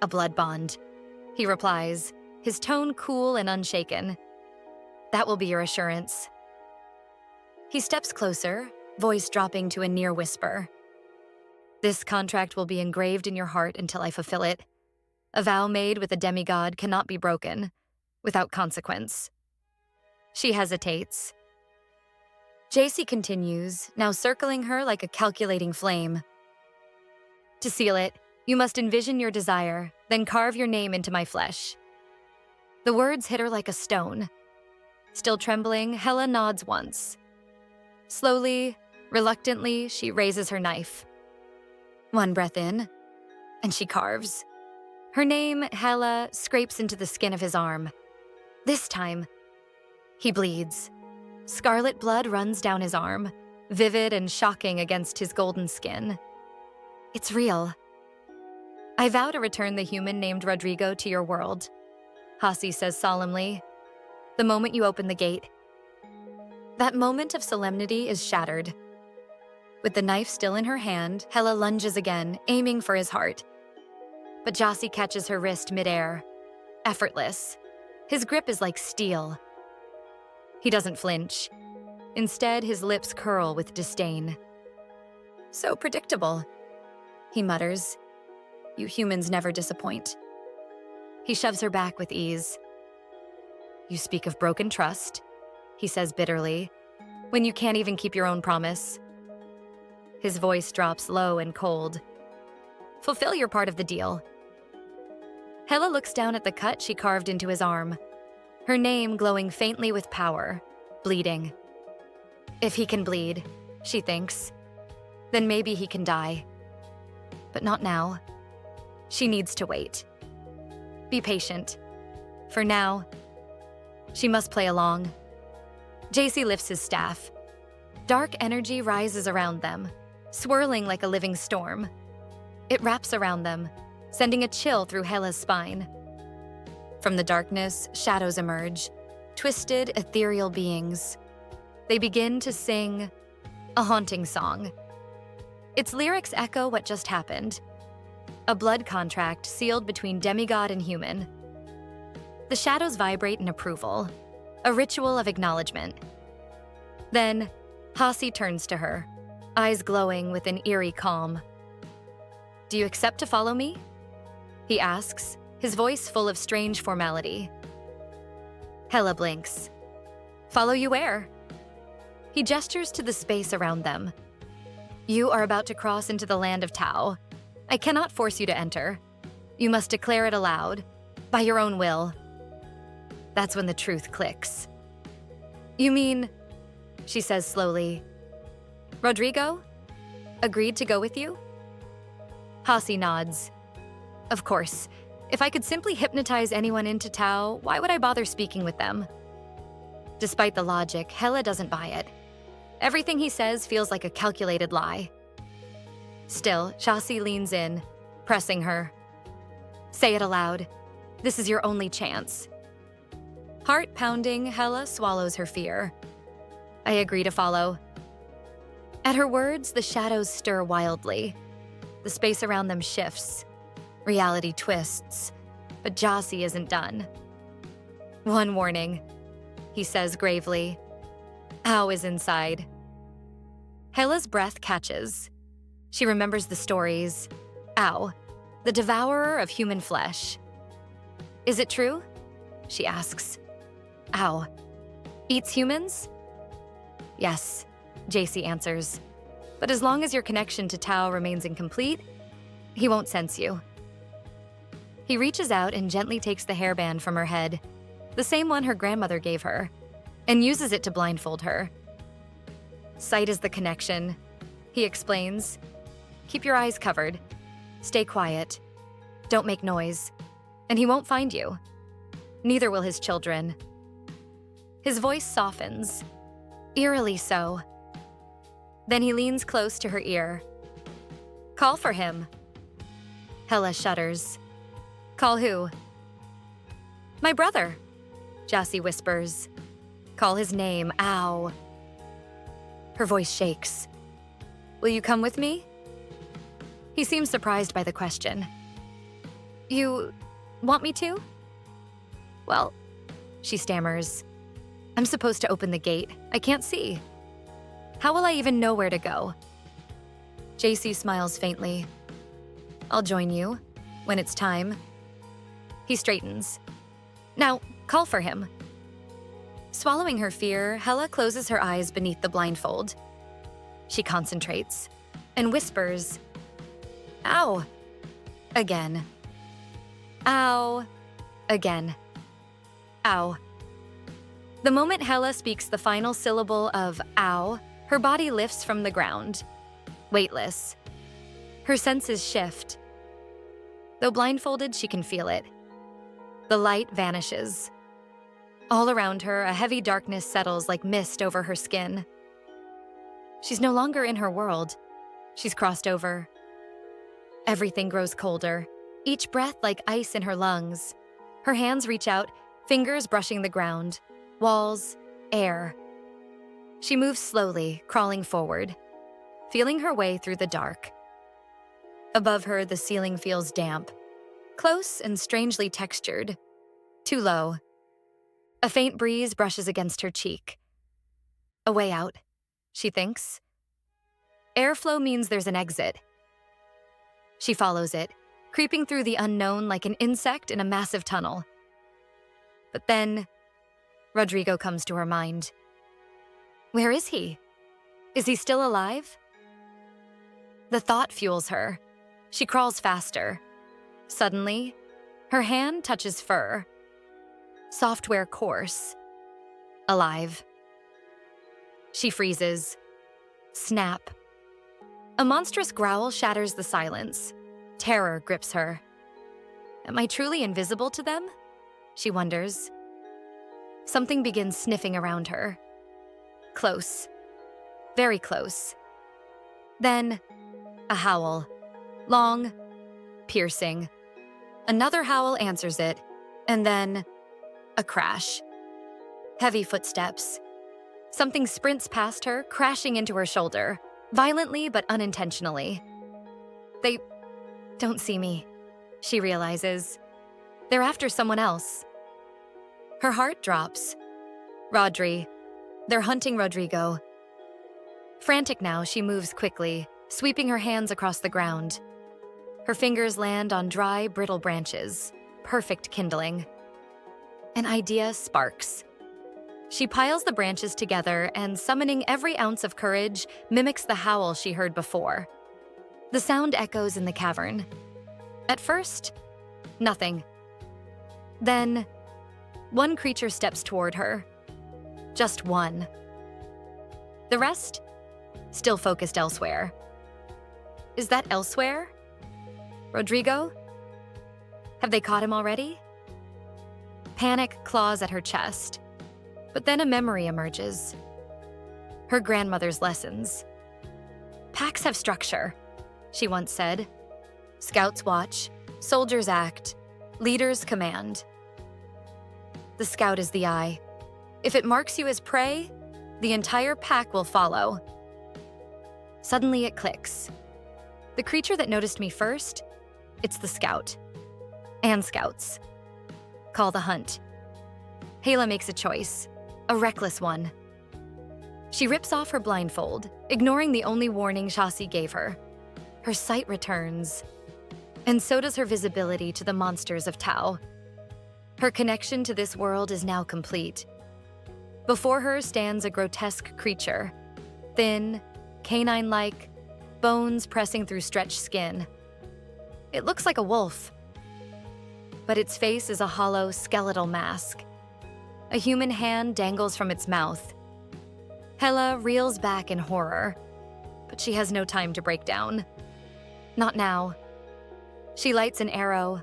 A blood bond, he replies, his tone cool and unshaken. That will be your assurance. He steps closer, voice dropping to a near whisper. This contract will be engraved in your heart until I fulfill it. A vow made with a demigod cannot be broken, without consequence. She hesitates. Jasy continues, now circling her like a calculating flame. To seal it, you must envision your desire, then carve your name into my flesh. The words hit her like a stone. Still trembling, Hela nods once. Slowly, reluctantly, she raises her knife. One breath in, and she carves. Her name, Hela, scrapes into the skin of his arm. This time, he bleeds. Scarlet blood runs down his arm, vivid and shocking against his golden skin. It's real. I vow to return the human named Rodrigo to your world, Jasy says solemnly, the moment you open the gate. That moment of solemnity is shattered. With the knife still in her hand, Hela lunges again, aiming for his heart. But Jasy catches her wrist midair, effortless. His grip is like steel. He doesn't flinch. Instead, his lips curl with disdain. So predictable, he mutters. You humans never disappoint. He shoves her back with ease. You speak of broken trust, he says bitterly, when you can't even keep your own promise. His voice drops low and cold. Fulfill your part of the deal. Hela looks down at the cut she carved into his arm, her name glowing faintly with power, bleeding. If he can bleed, she thinks, then maybe he can die. But not now. She needs to wait. Be patient. For now, she must play along. Jasy lifts his staff. Dark energy rises around them, swirling like a living storm. It wraps around them, sending a chill through Hela's spine. From the darkness, shadows emerge, twisted, ethereal beings. They begin to sing a haunting song. Its lyrics echo what just happened. A blood contract sealed between demigod and human. The shadows vibrate in approval, a ritual of acknowledgement. Then, Jasy turns to her, eyes glowing with an eerie calm. Do you accept to follow me? He asks, his voice full of strange formality. Hela blinks. Follow you where? He gestures to the space around them. You are about to cross into the land of Tao. I cannot force you to enter. You must declare it aloud, by your own will. That's when the truth clicks. You mean, she says slowly, Rodrigo? Agreed to go with you? Jasy nods. Of course. If I could simply hypnotize anyone into Tao, why would I bother speaking with them? Despite the logic, Hela doesn't buy it. Everything he says feels like a calculated lie. Still, Jasy leans in, pressing her. Say it aloud. This is your only chance. Heart pounding, Hela swallows her fear. I agree to follow. At her words, the shadows stir wildly. The space around them shifts. Reality twists. But Jasy isn't done. One warning, he says gravely. Ao is inside. Hela's breath catches. She remembers the stories. Ao, the devourer of human flesh. Is it true? She asks. Ao, eats humans? Yes, Jasy answers. But as long as your connection to Tao remains incomplete, he won't sense you. He reaches out and gently takes the hairband from her head, the same one her grandmother gave her, and uses it to blindfold her. Sight is the connection, he explains. Keep your eyes covered. Stay quiet. Don't make noise. And he won't find you. Neither will his children. His voice softens, eerily so. Then he leans close to her ear. Call for him. Hela shudders. Call who? My brother, Jasy whispers. Call his name, Ao. Her voice shakes. Will you come with me? He seems surprised by the question. You want me to? Well, she stammers. I'm supposed to open the gate. I can't see. How will I even know where to go? Jasy smiles faintly. I'll join you when it's time. He straightens. Now, call for him. Swallowing her fear, Hela closes her eyes beneath the blindfold. She concentrates and whispers, Ow! Again. Ow! Again. Ow. The moment Hela speaks the final syllable of ow, her body lifts from the ground, weightless. Her senses shift. Though blindfolded, she can feel it. The light vanishes. All around her, a heavy darkness settles like mist over her skin. She's no longer in her world. She's crossed over. Everything grows colder, each breath like ice in her lungs. Her hands reach out, fingers brushing the ground, walls, air. She moves slowly, crawling forward, feeling her way through the dark. Above her, the ceiling feels damp, close and strangely textured, too low. A faint breeze brushes against her cheek. A way out, she thinks. Airflow means there's an exit. She follows it, creeping through the unknown like an insect in a massive tunnel. But then, Rodrigo comes to her mind. Where is he? Is he still alive? The thought fuels her. She crawls faster. Suddenly, her hand touches fur. Software coarse. Alive. She freezes. Snap. A monstrous growl shatters the silence. Terror grips her. Am I truly invisible to them? She wonders. Something begins sniffing around her. Close. Very close. Then, a howl. Long, piercing. Another howl answers it, and then a crash. Heavy footsteps. Something sprints past her, crashing into her shoulder, violently but unintentionally. They don't see me, she realizes. They're after someone else. Her heart drops. Rodri. They're hunting Rodrigo. Frantic now, she moves quickly, sweeping her hands across the ground. Her fingers land on dry, brittle branches. Perfect kindling. An idea sparks. She piles the branches together and, summoning every ounce of courage, mimics the howl she heard before. The sound echoes in the cavern. At first, nothing. Then, one creature steps toward her. Just one. The rest, still focused elsewhere. Is that elsewhere? Rodrigo? Have they caught him already? Panic claws at her chest. But then a memory emerges. Her grandmother's lessons. Packs have structure, she once said. Scouts watch, soldiers act, leaders command. The scout is the eye. If it marks you as prey, the entire pack will follow. Suddenly it clicks. The creature that noticed me first, it's the scout. And scouts. Call the hunt. Hela makes a choice. A reckless one. She rips off her blindfold, ignoring the only warning Jasy gave her. Her sight returns, and so does her visibility to the monsters of Tao. Her connection to this world is now complete. Before her stands a grotesque creature, thin, canine-like, bones pressing through stretched skin. It looks like a wolf, but its face is a hollow, skeletal mask. A human hand dangles from its mouth. Hela reels back in horror, but she has no time to break down. Not now. She lights an arrow,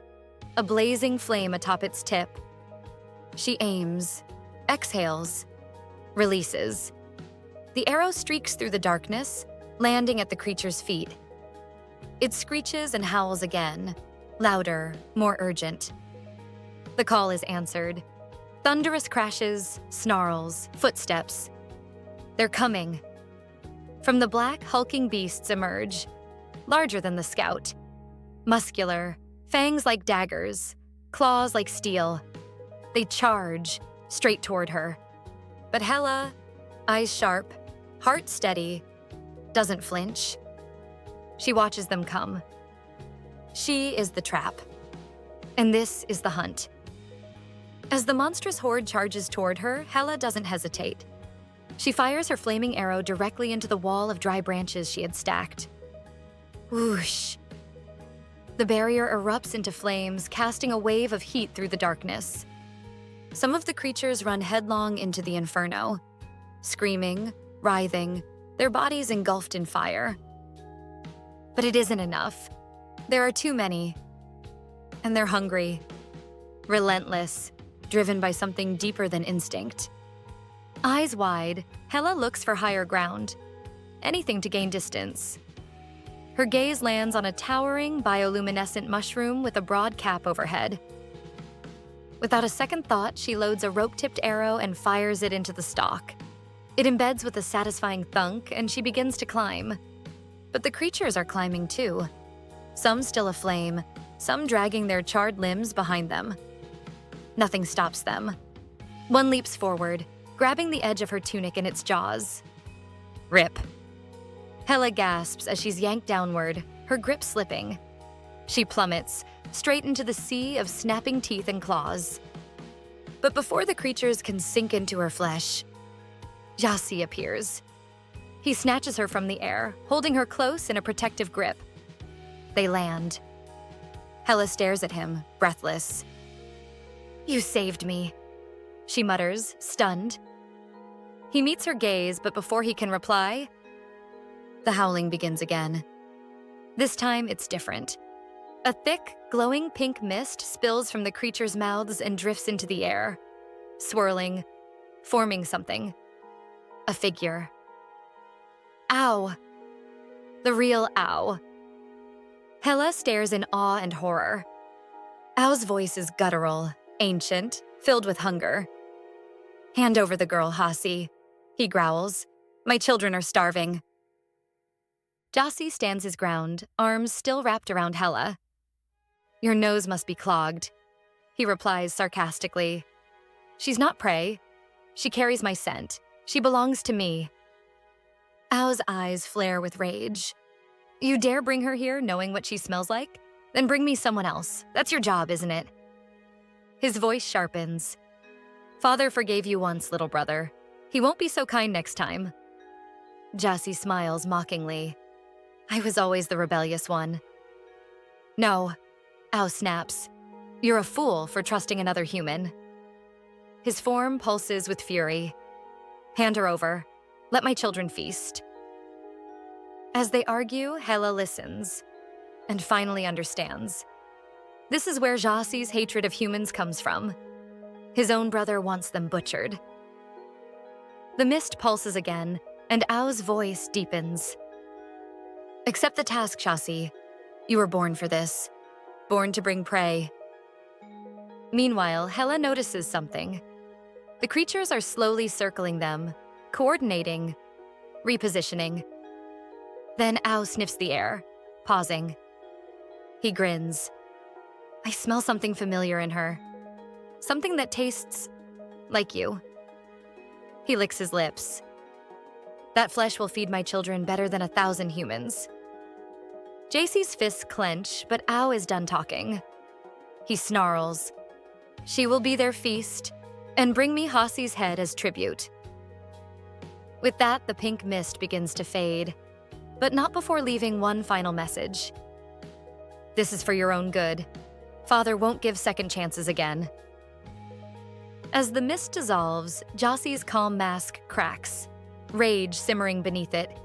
a blazing flame atop its tip. She aims, exhales, releases. The arrow streaks through the darkness, landing at the creature's feet. It screeches and howls again, louder, more urgent. The call is answered. Thunderous crashes, snarls, footsteps. They're coming. From the black, hulking beasts emerge, larger than the scout. Muscular, fangs like daggers, claws like steel. They charge, straight toward her. But Hela, eyes sharp, heart steady, doesn't flinch. She watches them come. She is the trap. And this is the hunt. As the monstrous horde charges toward her, Hela doesn't hesitate. She fires her flaming arrow directly into the wall of dry branches she had stacked. Whoosh! The barrier erupts into flames, casting a wave of heat through the darkness. Some of the creatures run headlong into the inferno, screaming, writhing, their bodies engulfed in fire. But it isn't enough. There are too many. And they're hungry, relentless, driven by something deeper than instinct. Eyes wide, Hela looks for higher ground, anything to gain distance. Her gaze lands on a towering, bioluminescent mushroom with a broad cap overhead. Without a second thought, she loads a rope-tipped arrow and fires it into the stalk. It embeds with a satisfying thunk, and she begins to climb. But the creatures are climbing too. Some still aflame, some dragging their charred limbs behind them. Nothing stops them. One leaps forward, grabbing the edge of her tunic in its jaws. Rip. Hela gasps as she's yanked downward, her grip slipping. She plummets, straight into the sea of snapping teeth and claws. But before the creatures can sink into her flesh, Jasy appears. He snatches her from the air, holding her close in a protective grip. They land. Hela stares at him, breathless. You saved me, she mutters, stunned. He meets her gaze, but before he can reply, the howling begins again. This time, it's different. A thick, glowing pink mist spills from the creatures' mouths and drifts into the air, swirling, forming something. A figure. Ow. The real Ow. Hela stares in awe and horror. Ow's voice is guttural, ancient, filled with hunger. Hand over the girl, Jasy, he growls. My children are starving. Jasy stands his ground, arms still wrapped around Hela. Your nose must be clogged, he replies sarcastically. She's not prey. She carries my scent. She belongs to me. Ow's eyes flare with rage. You dare bring her here knowing what she smells like? Then bring me someone else. That's your job, isn't it? His voice sharpens. Father forgave you once, little brother. He won't be so kind next time. Jasy smiles mockingly. I was always the rebellious one. No, Ao snaps. You're a fool for trusting another human. His form pulses with fury. Hand her over. Let my children feast. As they argue, Hela listens and finally understands. This is where Jasy's hatred of humans comes from. His own brother wants them butchered. The mist pulses again, and Ao's voice deepens. Accept the task, Jasy. You were born for this. Born to bring prey. Meanwhile, Hela notices something. The creatures are slowly circling them, coordinating, repositioning. Then Ao sniffs the air, pausing. He grins. I smell something familiar in her. Something that tastes like you. He licks his lips. That flesh will feed my children better than 1,000 humans. Jasy's fists clench, but Ao is done talking. He snarls. She will be their feast, and bring me Hasi's head as tribute. With that, the pink mist begins to fade, but not before leaving one final message. This is for your own good. Father won't give second chances again. As the mist dissolves, Jasy's calm mask cracks, rage simmering beneath it.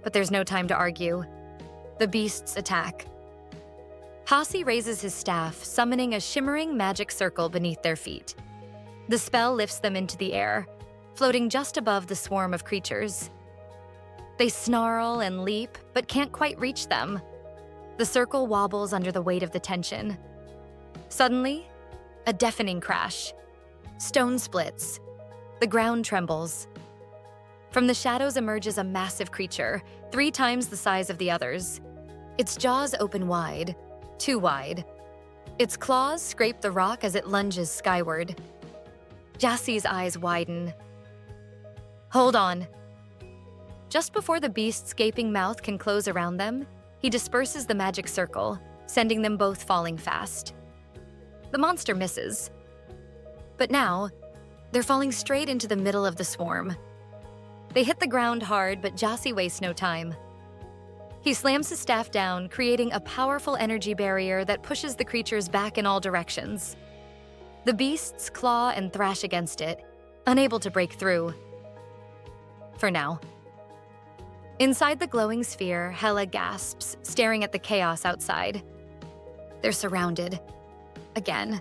But there's no time to argue. The beasts attack. Jasy raises his staff, summoning a shimmering magic circle beneath their feet. The spell lifts them into the air, floating just above the swarm of creatures. They snarl and leap, but can't quite reach them. The circle wobbles under the weight of the tension. Suddenly, a deafening crash. Stone splits. The ground trembles. From the shadows emerges a massive creature, 3 times the size of the others. Its jaws open wide, too wide. Its claws scrape the rock as it lunges skyward. Jasy's eyes widen. Hold on. Just before the beast's gaping mouth can close around them, he disperses the magic circle, sending them both falling fast. The monster misses. But now, they're falling straight into the middle of the swarm. They hit the ground hard, but Jasy wastes no time. He slams his staff down, creating a powerful energy barrier that pushes the creatures back in all directions. The beasts claw and thrash against it, unable to break through. For now. Inside the glowing sphere, Hela gasps, staring at the chaos outside. They're surrounded. Again.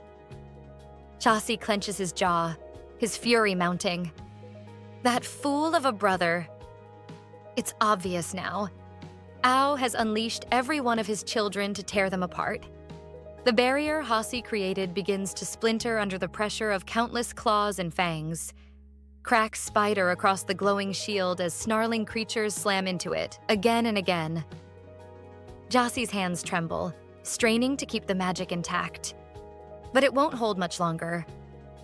Jasy clenches his jaw, his fury mounting. That fool of a brother. It's obvious now. Ao has unleashed every one of his children to tear them apart. The barrier Jasy created begins to splinter under the pressure of countless claws and fangs. Cracks spider across the glowing shield as snarling creatures slam into it, again and again. Jasy's hands tremble, straining to keep the magic intact. But it won't hold much longer.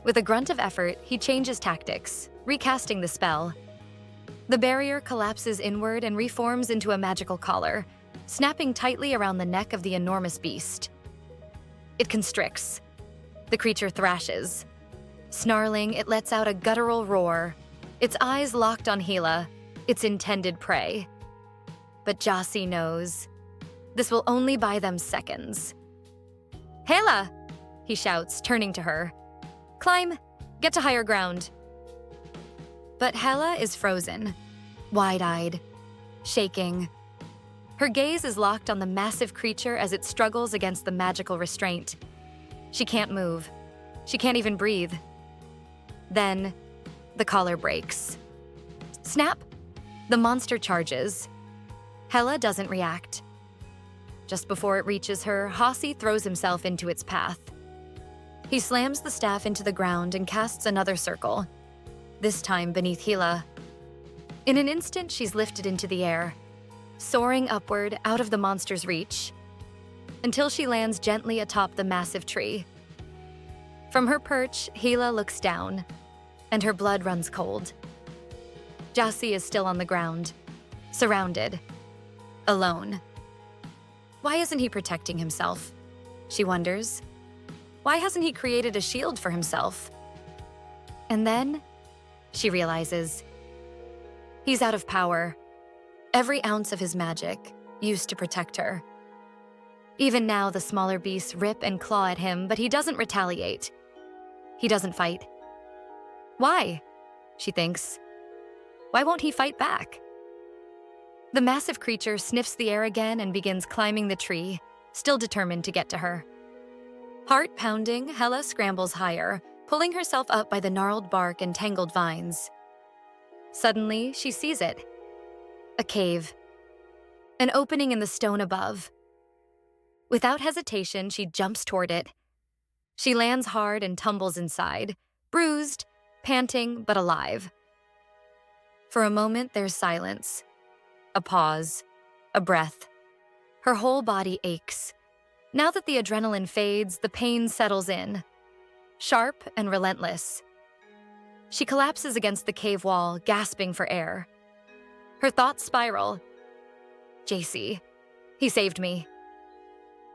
With a grunt of effort, he changes tactics, recasting the spell. The barrier collapses inward and reforms into a magical collar, snapping tightly around the neck of the enormous beast. It constricts. The creature thrashes. Snarling, it lets out a guttural roar, its eyes locked on Hela, its intended prey. But Jasy knows. This will only buy them seconds. Hela! He shouts, turning to her. Climb! Get to higher ground. But Hela is frozen, wide-eyed, shaking. Her gaze is locked on the massive creature as it struggles against the magical restraint. She can't move. She can't even breathe. Then, the collar breaks. Snap! The monster charges. Hela doesn't react. Just before it reaches her, Jasy throws himself into its path. He slams the staff into the ground and casts another circle, this time beneath Hela. In an instant, she's lifted into the air, soaring upward out of the monster's reach, until she lands gently atop the massive tree. From her perch, Hela looks down, and her blood runs cold. Jasy is still on the ground, surrounded, alone. Why isn't he protecting himself? She wonders. Why hasn't he created a shield for himself? And then she realizes he's out of power. Every ounce of his magic used to protect her. Even now, the smaller beasts rip and claw at him, but he doesn't retaliate. He doesn't fight. Why? She thinks. Why won't he fight back? The massive creature sniffs the air again and begins climbing the tree, still determined to get to her. Heart pounding, Hela scrambles higher, pulling herself up by the gnarled bark and tangled vines. Suddenly, she sees it. A cave. An opening in the stone above. Without hesitation, she jumps toward it. She lands hard and tumbles inside, bruised, panting, but alive. For a moment, there's silence. A pause. A breath. Her whole body aches. Now that the adrenaline fades, the pain settles in. Sharp and relentless. She collapses against the cave wall, gasping for air. Her thoughts spiral. Jasy. He saved me.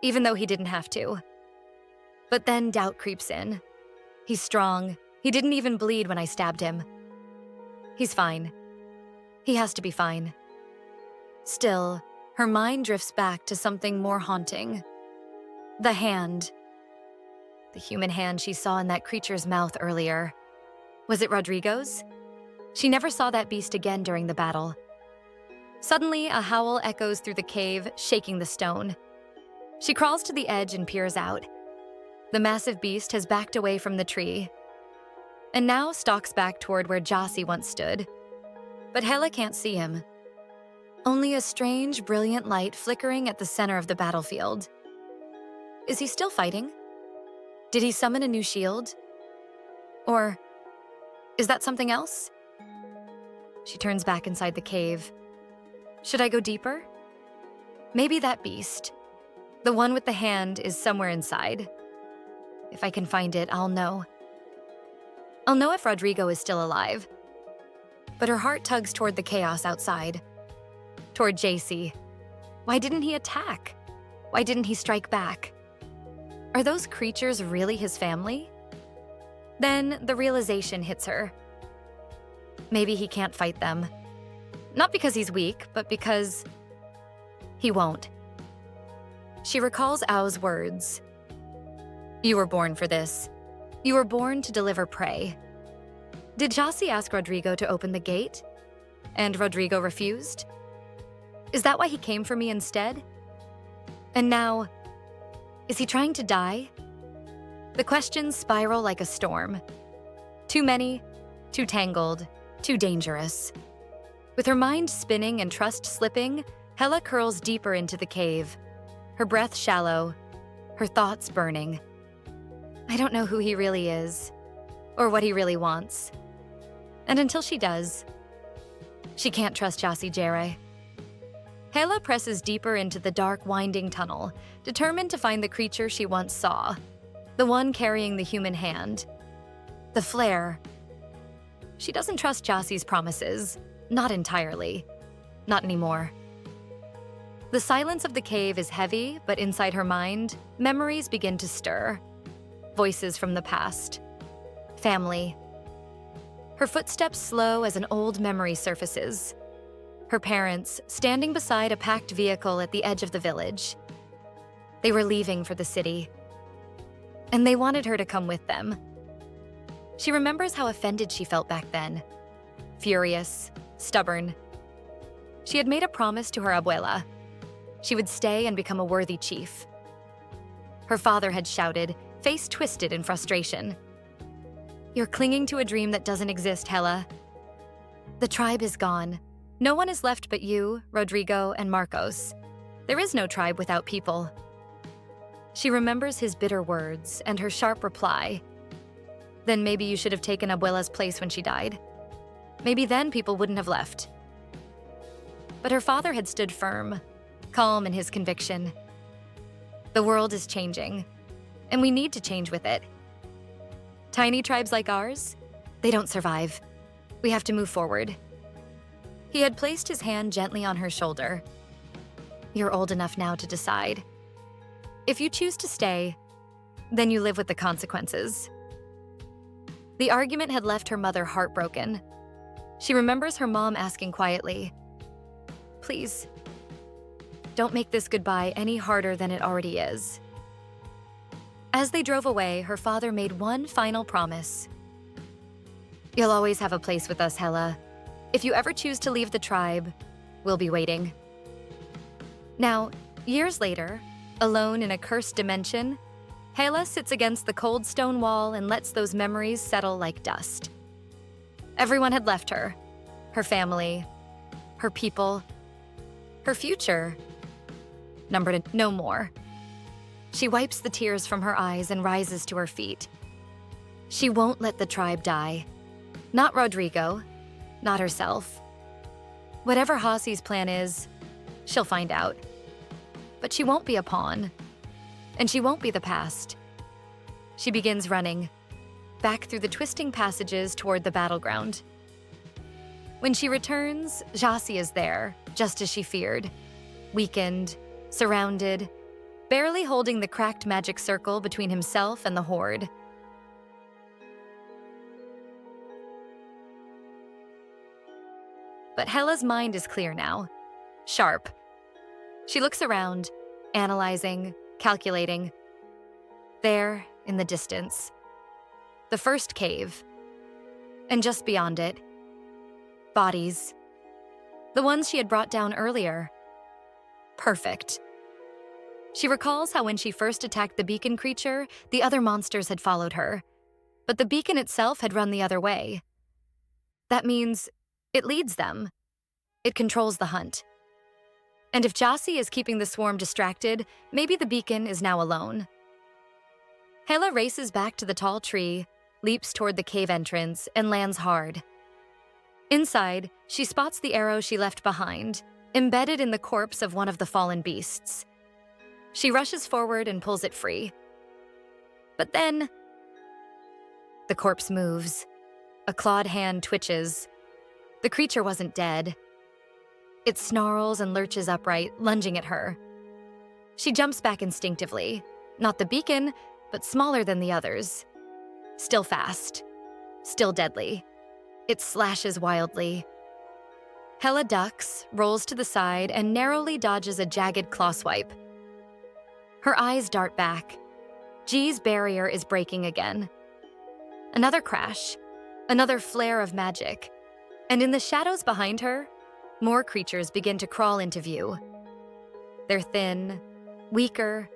Even though he didn't have to. But then doubt creeps in. He's strong. He didn't even bleed when I stabbed him. He's fine. He has to be fine. Still, her mind drifts back to something more haunting. The hand. The human hand she saw in that creature's mouth earlier. Was it Rodrigo's? She never saw that beast again during the battle. Suddenly, a howl echoes through the cave, shaking the stone. She crawls to the edge and peers out. The massive beast has backed away from the tree, and now stalks back toward where Jasy once stood. But Hela can't see him. Only a strange, brilliant light flickering at the center of the battlefield. Is he still fighting? Did he summon a new shield? Or is that something else? She turns back inside the cave. Should I go deeper? Maybe that beast, the one with the hand, is somewhere inside. If I can find it, I'll know. I'll know if Rodrigo is still alive. But her heart tugs toward the chaos outside. Toward Jasy. Why didn't he attack? Why didn't he strike back? Are those creatures really his family? Then the realization hits her. Maybe he can't fight them. Not because he's weak, but because he won't. She recalls Ao's words. You were born for this. You were born to deliver prey. Did Jasy ask Rodrigo to open the gate? And Rodrigo refused? Is that why he came for me instead? And now, is he trying to die? The questions spiral like a storm. Too many, too tangled, too dangerous. With her mind spinning and trust slipping, Hela curls deeper into the cave. Her breath shallow, her thoughts burning. I don't know who he really is, or what he really wants. And until she does, she can't trust Jasy Jatere. Hela presses deeper into the dark, winding tunnel, determined to find the creature she once saw, the one carrying the human hand. The flare. She doesn't trust Jasy's promises, not entirely, not anymore. The silence of the cave is heavy, but inside her mind, memories begin to stir. Voices from the past. Family. Her footsteps slow as an old memory surfaces. Her parents, standing beside a packed vehicle at the edge of the village. They were leaving for the city. And they wanted her to come with them. She remembers how offended she felt back then. Furious, stubborn. She had made a promise to her abuela. She would stay and become a worthy chief. Her father had shouted, face twisted in frustration. You're clinging to a dream that doesn't exist, Hela. The tribe is gone. No one is left but you, Rodrigo, and Marcos. There is no tribe without people. She remembers his bitter words and her sharp reply. Then maybe you should have taken Abuela's place when she died. Maybe then people wouldn't have left. But her father had stood firm, calm in his conviction. The world is changing, and we need to change with it. Tiny tribes like ours, they don't survive. We have to move forward. He had placed his hand gently on her shoulder. You're old enough now to decide. If you choose to stay, then you live with the consequences. The argument had left her mother heartbroken. She remembers her mom asking quietly, "Please, don't make this goodbye any harder than it already is." As they drove away, her father made one final promise. "You'll always have a place with us, Hela. If you ever choose to leave the tribe, we'll be waiting." Now, years later, alone in a cursed dimension, Hela sits against the cold stone wall and lets those memories settle like dust. Everyone had left her. Her family, her people, her future. Numbered no more. She wipes the tears from her eyes and rises to her feet. She won't let the tribe die. Not Rodrigo, not herself. Whatever Hasi's plan is, she'll find out. But she won't be a pawn. And she won't be the past. She begins running, back through the twisting passages toward the battleground. When she returns, Jasy is there, just as she feared. Weakened, surrounded, barely holding the cracked magic circle between himself and the horde. But Hela's mind is clear now, sharp. She looks around, analyzing, calculating. There, in the distance, the first cave. And just beyond it, bodies. The ones she had brought down earlier. Perfect. She recalls how when she first attacked the beacon creature, the other monsters had followed her. But the beacon itself had run the other way. That means it leads them. It controls the hunt. And if Jasy is keeping the swarm distracted, maybe the beacon is now alone. Hela races back to the tall tree, leaps toward the cave entrance, and lands hard. Inside, she spots the arrow she left behind, embedded in the corpse of one of the fallen beasts. She rushes forward and pulls it free. But then, the corpse moves. A clawed hand twitches. The creature wasn't dead. It snarls and lurches upright, lunging at her. She jumps back instinctively. Not the beacon, but smaller than the others. Still fast. Still deadly. It slashes wildly. Hela ducks, rolls to the side, and narrowly dodges a jagged claw swipe. Her eyes dart back. G's barrier is breaking again. Another crash. Another flare of magic. And in the shadows behind her, more creatures begin to crawl into view. They're thin, weaker,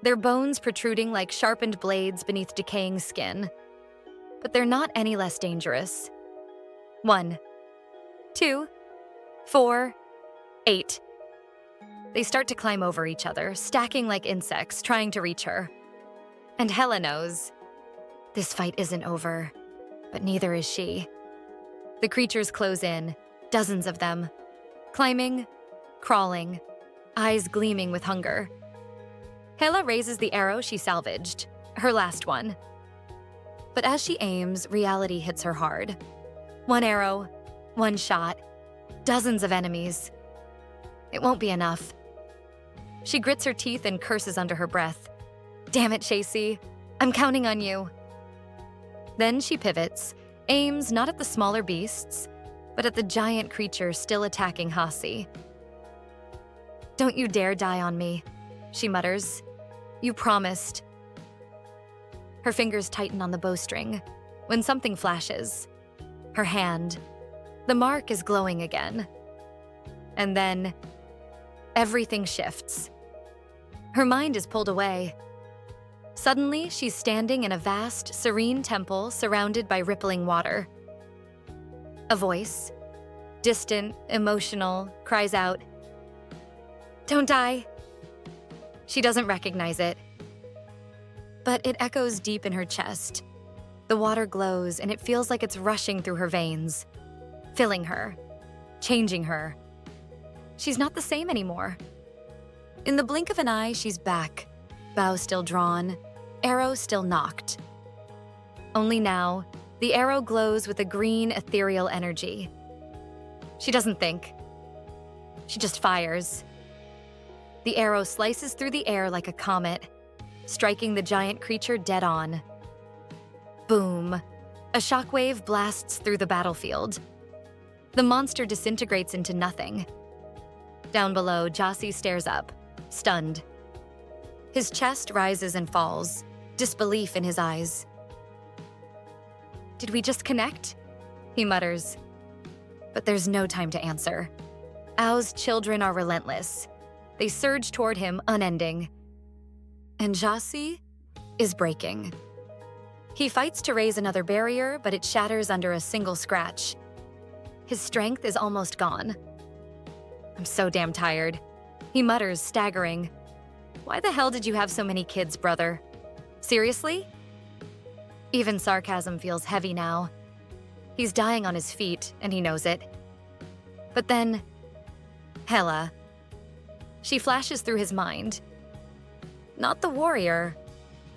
their bones protruding like sharpened blades beneath decaying skin. But they're not any less dangerous. 1, 2, 4, 8. They start to climb over each other, stacking like insects, trying to reach her. And Hela knows this fight isn't over, but neither is she. The creatures close in, dozens of them. Climbing, crawling, eyes gleaming with hunger. Hela raises the arrow she salvaged, her last one. But as she aims, reality hits her hard. One arrow, one shot, dozens of enemies. It won't be enough. She grits her teeth and curses under her breath. "Damn it, Jasy, I'm counting on you." Then she pivots, aims not at the smaller beasts, but at the giant creature still attacking Hasi. "Don't you dare die on me," she mutters. "You promised." Her fingers tighten on the bowstring when something flashes. Her hand. The mark is glowing again. And then, everything shifts. Her mind is pulled away. Suddenly, she's standing in a vast, serene temple surrounded by rippling water. A voice, distant, emotional, cries out, "Don't die." She doesn't recognize it, but it echoes deep in her chest. The water glows, and it feels like it's rushing through her veins, filling her, changing her. She's not the same anymore. In the blink of an eye, she's back, bow still drawn, arrow still nocked. Only now, the arrow glows with a green, ethereal energy. She doesn't think. She just fires. The arrow slices through the air like a comet, striking the giant creature dead on. Boom. A shockwave blasts through the battlefield. The monster disintegrates into nothing. Down below, Jasy stares up, stunned. His chest rises and falls, disbelief in his eyes. "Did we just connect?" he mutters. But there's no time to answer. Ao's children are relentless. They surge toward him, unending. And Jasy is breaking. He fights to raise another barrier, but it shatters under a single scratch. His strength is almost gone. "I'm so damn tired," he mutters, staggering. "Why the hell did you have so many kids, brother? Seriously?" Even sarcasm feels heavy now. He's dying on his feet, and he knows it. But then, Hela. She flashes through his mind. Not the warrior,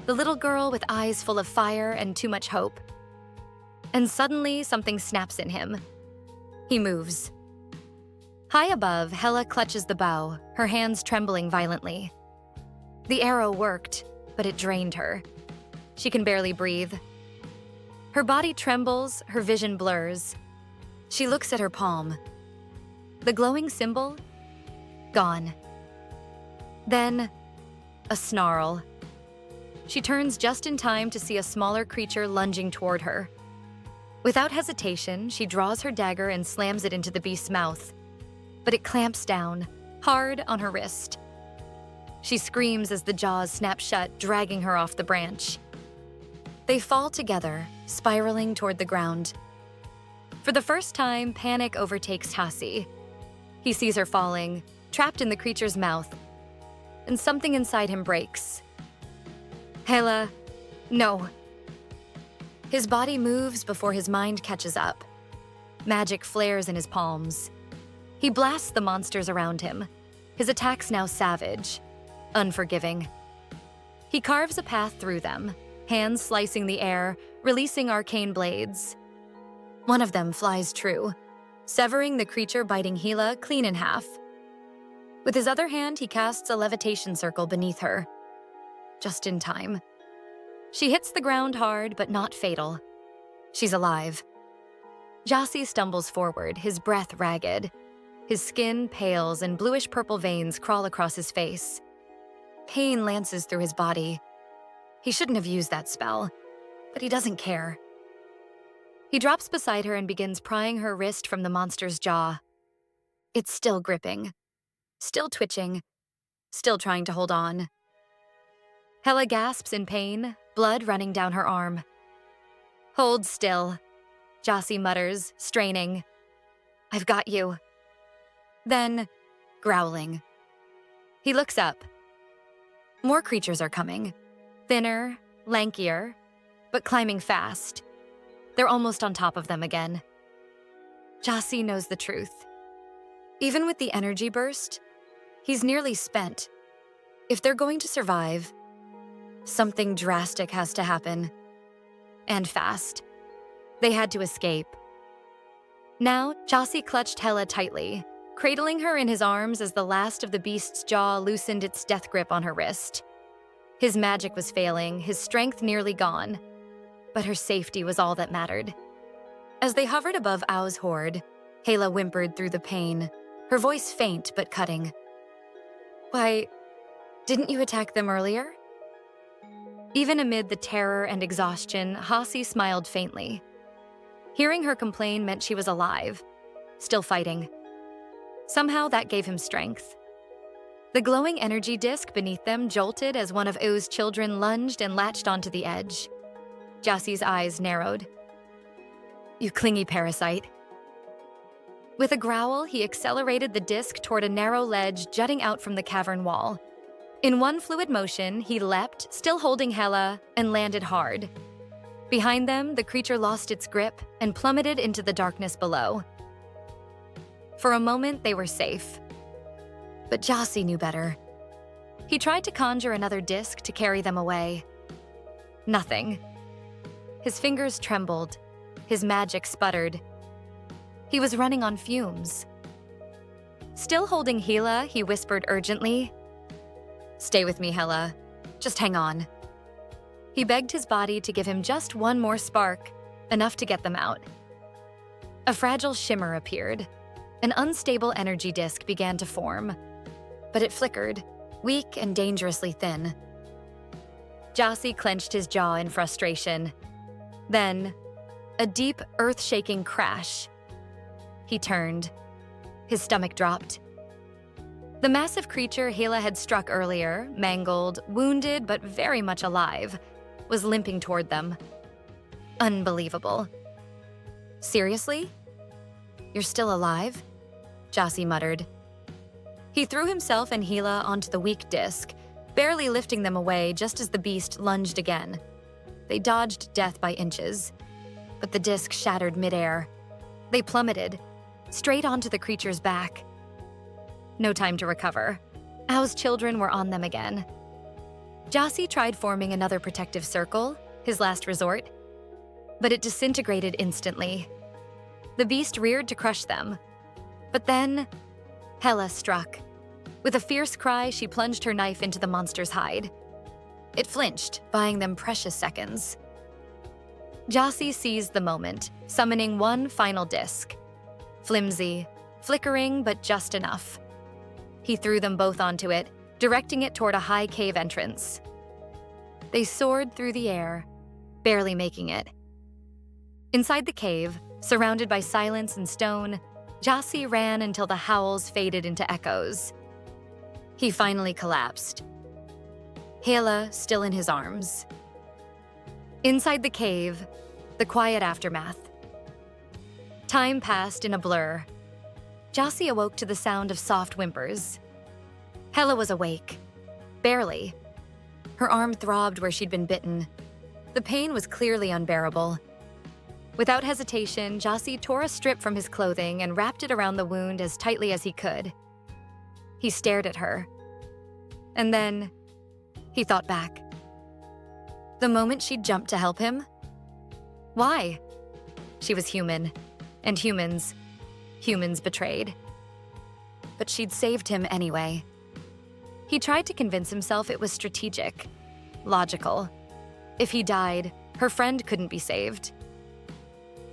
the little girl with eyes full of fire and too much hope. And suddenly, something snaps in him. He moves. High above, Hela clutches the bow, her hands trembling violently. The arrow worked, but it drained her. She can barely breathe. Her body trembles, her vision blurs. She looks at her palm. The glowing symbol? Gone. Then, a snarl. She turns just in time to see a smaller creature lunging toward her. Without hesitation, she draws her dagger and slams it into the beast's mouth. But it clamps down, hard on her wrist. She screams as the jaws snap shut, dragging her off the branch. They fall together, spiraling toward the ground. For the first time, panic overtakes Jasy. He sees her falling, trapped in the creature's mouth, and something inside him breaks. Hela, no. His body moves before his mind catches up. Magic flares in his palms. He blasts the monsters around him, his attacks now savage, unforgiving. He carves a path through them, hands slicing the air, releasing arcane blades. One of them flies true, severing the creature biting Hela clean in half. With his other hand, he casts a levitation circle beneath her. Just in time. She hits the ground hard, but not fatal. She's alive. Jasy stumbles forward, his breath ragged. His skin pales and bluish-purple veins crawl across his face. Pain lances through his body. He shouldn't have used that spell, but he doesn't care. He drops beside her and begins prying her wrist from the monster's jaw. It's still gripping, still twitching, still trying to hold on. Hela gasps in pain, blood running down her arm. "Hold still," Jasy mutters, straining. "I've got you." Then, growling. He looks up. More creatures are coming. Thinner, lankier, but climbing fast. They're almost on top of them again. Jasy knows the truth. Even with the energy burst, he's nearly spent. If they're going to survive, something drastic has to happen. And fast. They had to escape. Now, Jasy clutched Hela tightly, cradling her in his arms as the last of the beast's jaw loosened its death grip on her wrist. His magic was failing, his strength nearly gone, but her safety was all that mattered. As they hovered above Ao's horde, Hela whimpered through the pain, her voice faint but cutting. "Why, didn't you attack them earlier?" Even amid the terror and exhaustion, Jasy smiled faintly. Hearing her complain meant she was alive, still fighting. Somehow that gave him strength. The glowing energy disk beneath them jolted as one of Ao's children lunged and latched onto the edge. Jasy's eyes narrowed. "You clingy parasite." With a growl, he accelerated the disk toward a narrow ledge jutting out from the cavern wall. In one fluid motion, he leapt, still holding Hela, and landed hard. Behind them, the creature lost its grip and plummeted into the darkness below. For a moment, they were safe. But Jasy knew better. He tried to conjure another disk to carry them away. Nothing. His fingers trembled. His magic sputtered. He was running on fumes. Still holding Hela, he whispered urgently, "Stay with me, Hela. Just hang on." He begged his body to give him just one more spark, enough to get them out. A fragile shimmer appeared. An unstable energy disk began to form, but it flickered, weak and dangerously thin. Jasy clenched his jaw in frustration. Then, a deep, earth-shaking crash. He turned. His stomach dropped. The massive creature Hela had struck earlier, mangled, wounded, but very much alive, was limping toward them. Unbelievable. Seriously? You're still alive? Jasy muttered. He threw himself and Hela onto the weak disc, barely lifting them away just as the beast lunged again. They dodged death by inches, but the disc shattered midair. They plummeted, straight onto the creature's back. No time to recover. Ao's children were on them again. Jasy tried forming another protective circle, his last resort, but it disintegrated instantly. The beast reared to crush them. But then, Hela struck. With a fierce cry, she plunged her knife into the monster's hide. It flinched, buying them precious seconds. Jasy seized the moment, summoning one final disc. Flimsy, flickering, but just enough. He threw them both onto it, directing it toward a high cave entrance. They soared through the air, barely making it. Inside the cave, surrounded by silence and stone, Jasy ran until the howls faded into echoes. He finally collapsed. Hela still in his arms. Inside the cave, the quiet aftermath. Time passed in a blur. Jasy awoke to the sound of soft whimpers. Hela was awake. Barely. Her arm throbbed where she'd been bitten. The pain was clearly unbearable. Without hesitation, Jasy tore a strip from his clothing and wrapped it around the wound as tightly as he could. He stared at her. And then, he thought back. The moment she'd jumped to help him? Why? She was human, and humans betrayed. But she'd saved him anyway. He tried to convince himself it was strategic, logical. If he died, her friend couldn't be saved.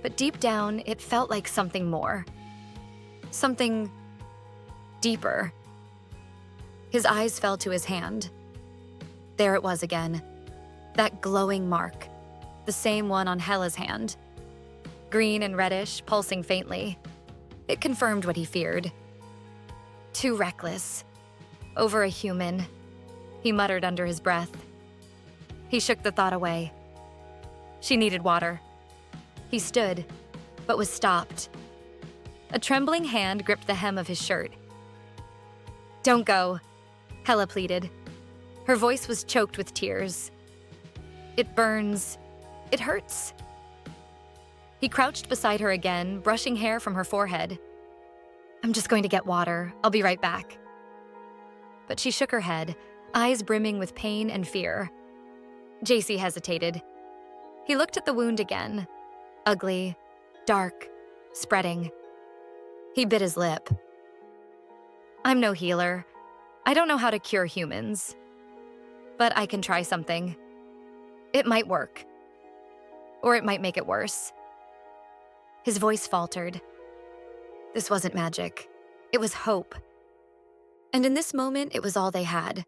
But deep down, it felt like something more. Something deeper. His eyes fell to his hand. There it was again. That glowing mark. The same one on Hela's hand. Green and reddish, pulsing faintly. It confirmed what he feared. Too reckless. Over a human, he muttered under his breath. He shook the thought away. She needed water. He stood, but was stopped. A trembling hand gripped the hem of his shirt. "Don't go," Hela pleaded. Her voice was choked with tears. "It burns. It hurts." He crouched beside her again, brushing hair from her forehead. "I'm just going to get water. I'll be right back." But she shook her head, eyes brimming with pain and fear. Jasy hesitated. He looked at the wound again. Ugly, dark, spreading. He bit his lip. "I'm no healer. I don't know how to cure humans. But I can try something. It might work. Or it might make it worse." His voice faltered. This wasn't magic. It was hope. And in this moment, it was all they had.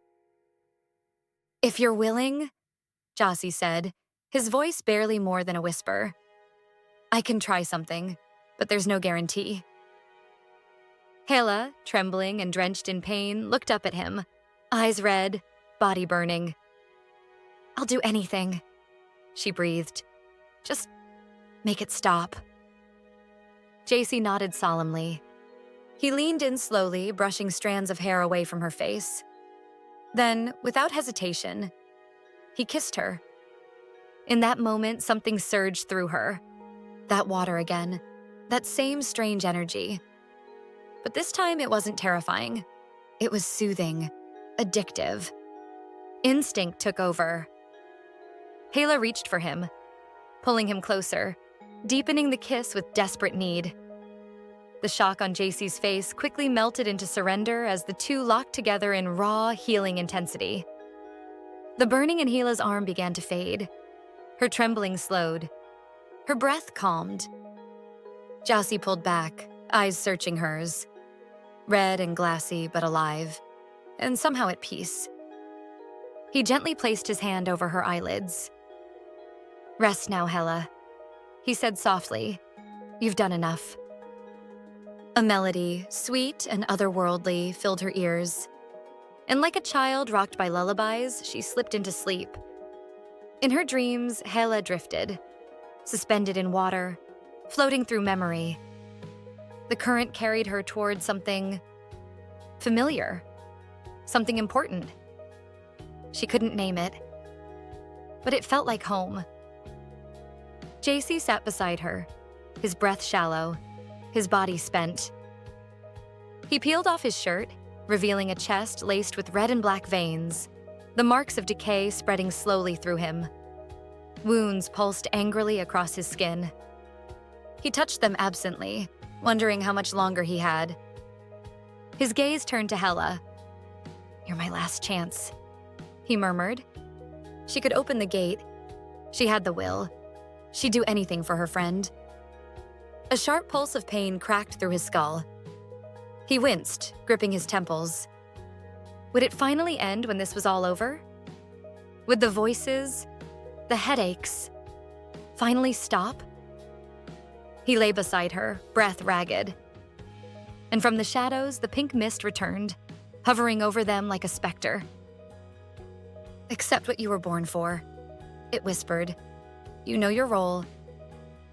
"If you're willing," Jasy said, his voice barely more than a whisper, "I can try something, but there's no guarantee." Hela, trembling and drenched in pain, looked up at him, eyes red, body burning. "I'll do anything," she breathed. "Just make it stop." Jasy nodded solemnly. He leaned in slowly, brushing strands of hair away from her face. Then, without hesitation, he kissed her. In that moment, something surged through her. That water again. That same strange energy. But this time it wasn't terrifying. It was soothing, addictive. Instinct took over. Hela reached for him, pulling him closer, deepening the kiss with desperate need. The shock on Jasy's face quickly melted into surrender as the two locked together in raw, healing intensity. The burning in Hela's arm began to fade. Her trembling slowed. Her breath calmed. Jasy pulled back, eyes searching hers. Red and glassy, but alive, and somehow at peace. He gently placed his hand over her eyelids. "Rest now, Hela," he said softly. "You've done enough." A melody, sweet and otherworldly, filled her ears. And like a child rocked by lullabies, she slipped into sleep. In her dreams, Hela drifted, suspended in water, floating through memory. The current carried her toward something familiar, something important. She couldn't name it, but it felt like home. Jasy sat beside her, his breath shallow, his body spent. He peeled off his shirt, revealing a chest laced with red and black veins, the marks of decay spreading slowly through him. Wounds pulsed angrily across his skin. He touched them absently, wondering how much longer he had. His gaze turned to Hela. "You're my last chance," he murmured. She could open the gate. She had the will. She'd do anything for her friend. A sharp pulse of pain cracked through his skull. He winced, gripping his temples. Would it finally end when this was all over? Would the voices, the headaches, finally stop? He lay beside her, breath ragged. And from the shadows, the pink mist returned, hovering over them like a specter. "Accept what you were born for," it whispered. "You know your role."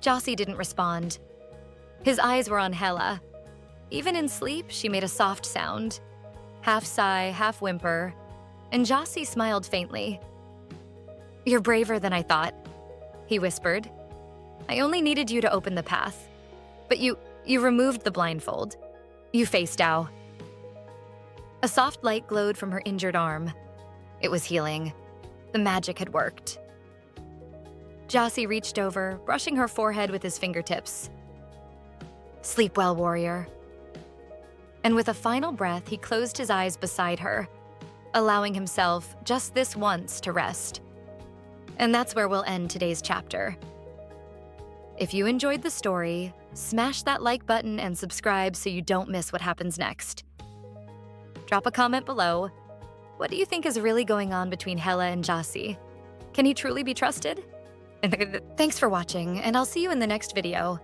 Jasy didn't respond. His eyes were on Hela. Even in sleep, she made a soft sound, half sigh, half whimper, and Jasy smiled faintly. "You're braver than I thought," he whispered. "I only needed you to open the path. But you removed the blindfold. You faced Ao." A soft light glowed from her injured arm. It was healing. The magic had worked. Jasy reached over, brushing her forehead with his fingertips. "Sleep well, warrior." And with a final breath, he closed his eyes beside her, allowing himself, just this once, to rest. And that's where we'll end today's chapter. If you enjoyed the story, smash that like button and subscribe so you don't miss what happens next. Drop a comment below. What do you think is really going on between Hela and Jasy? Can he truly be trusted? Thanks for watching, and I'll see you in the next video.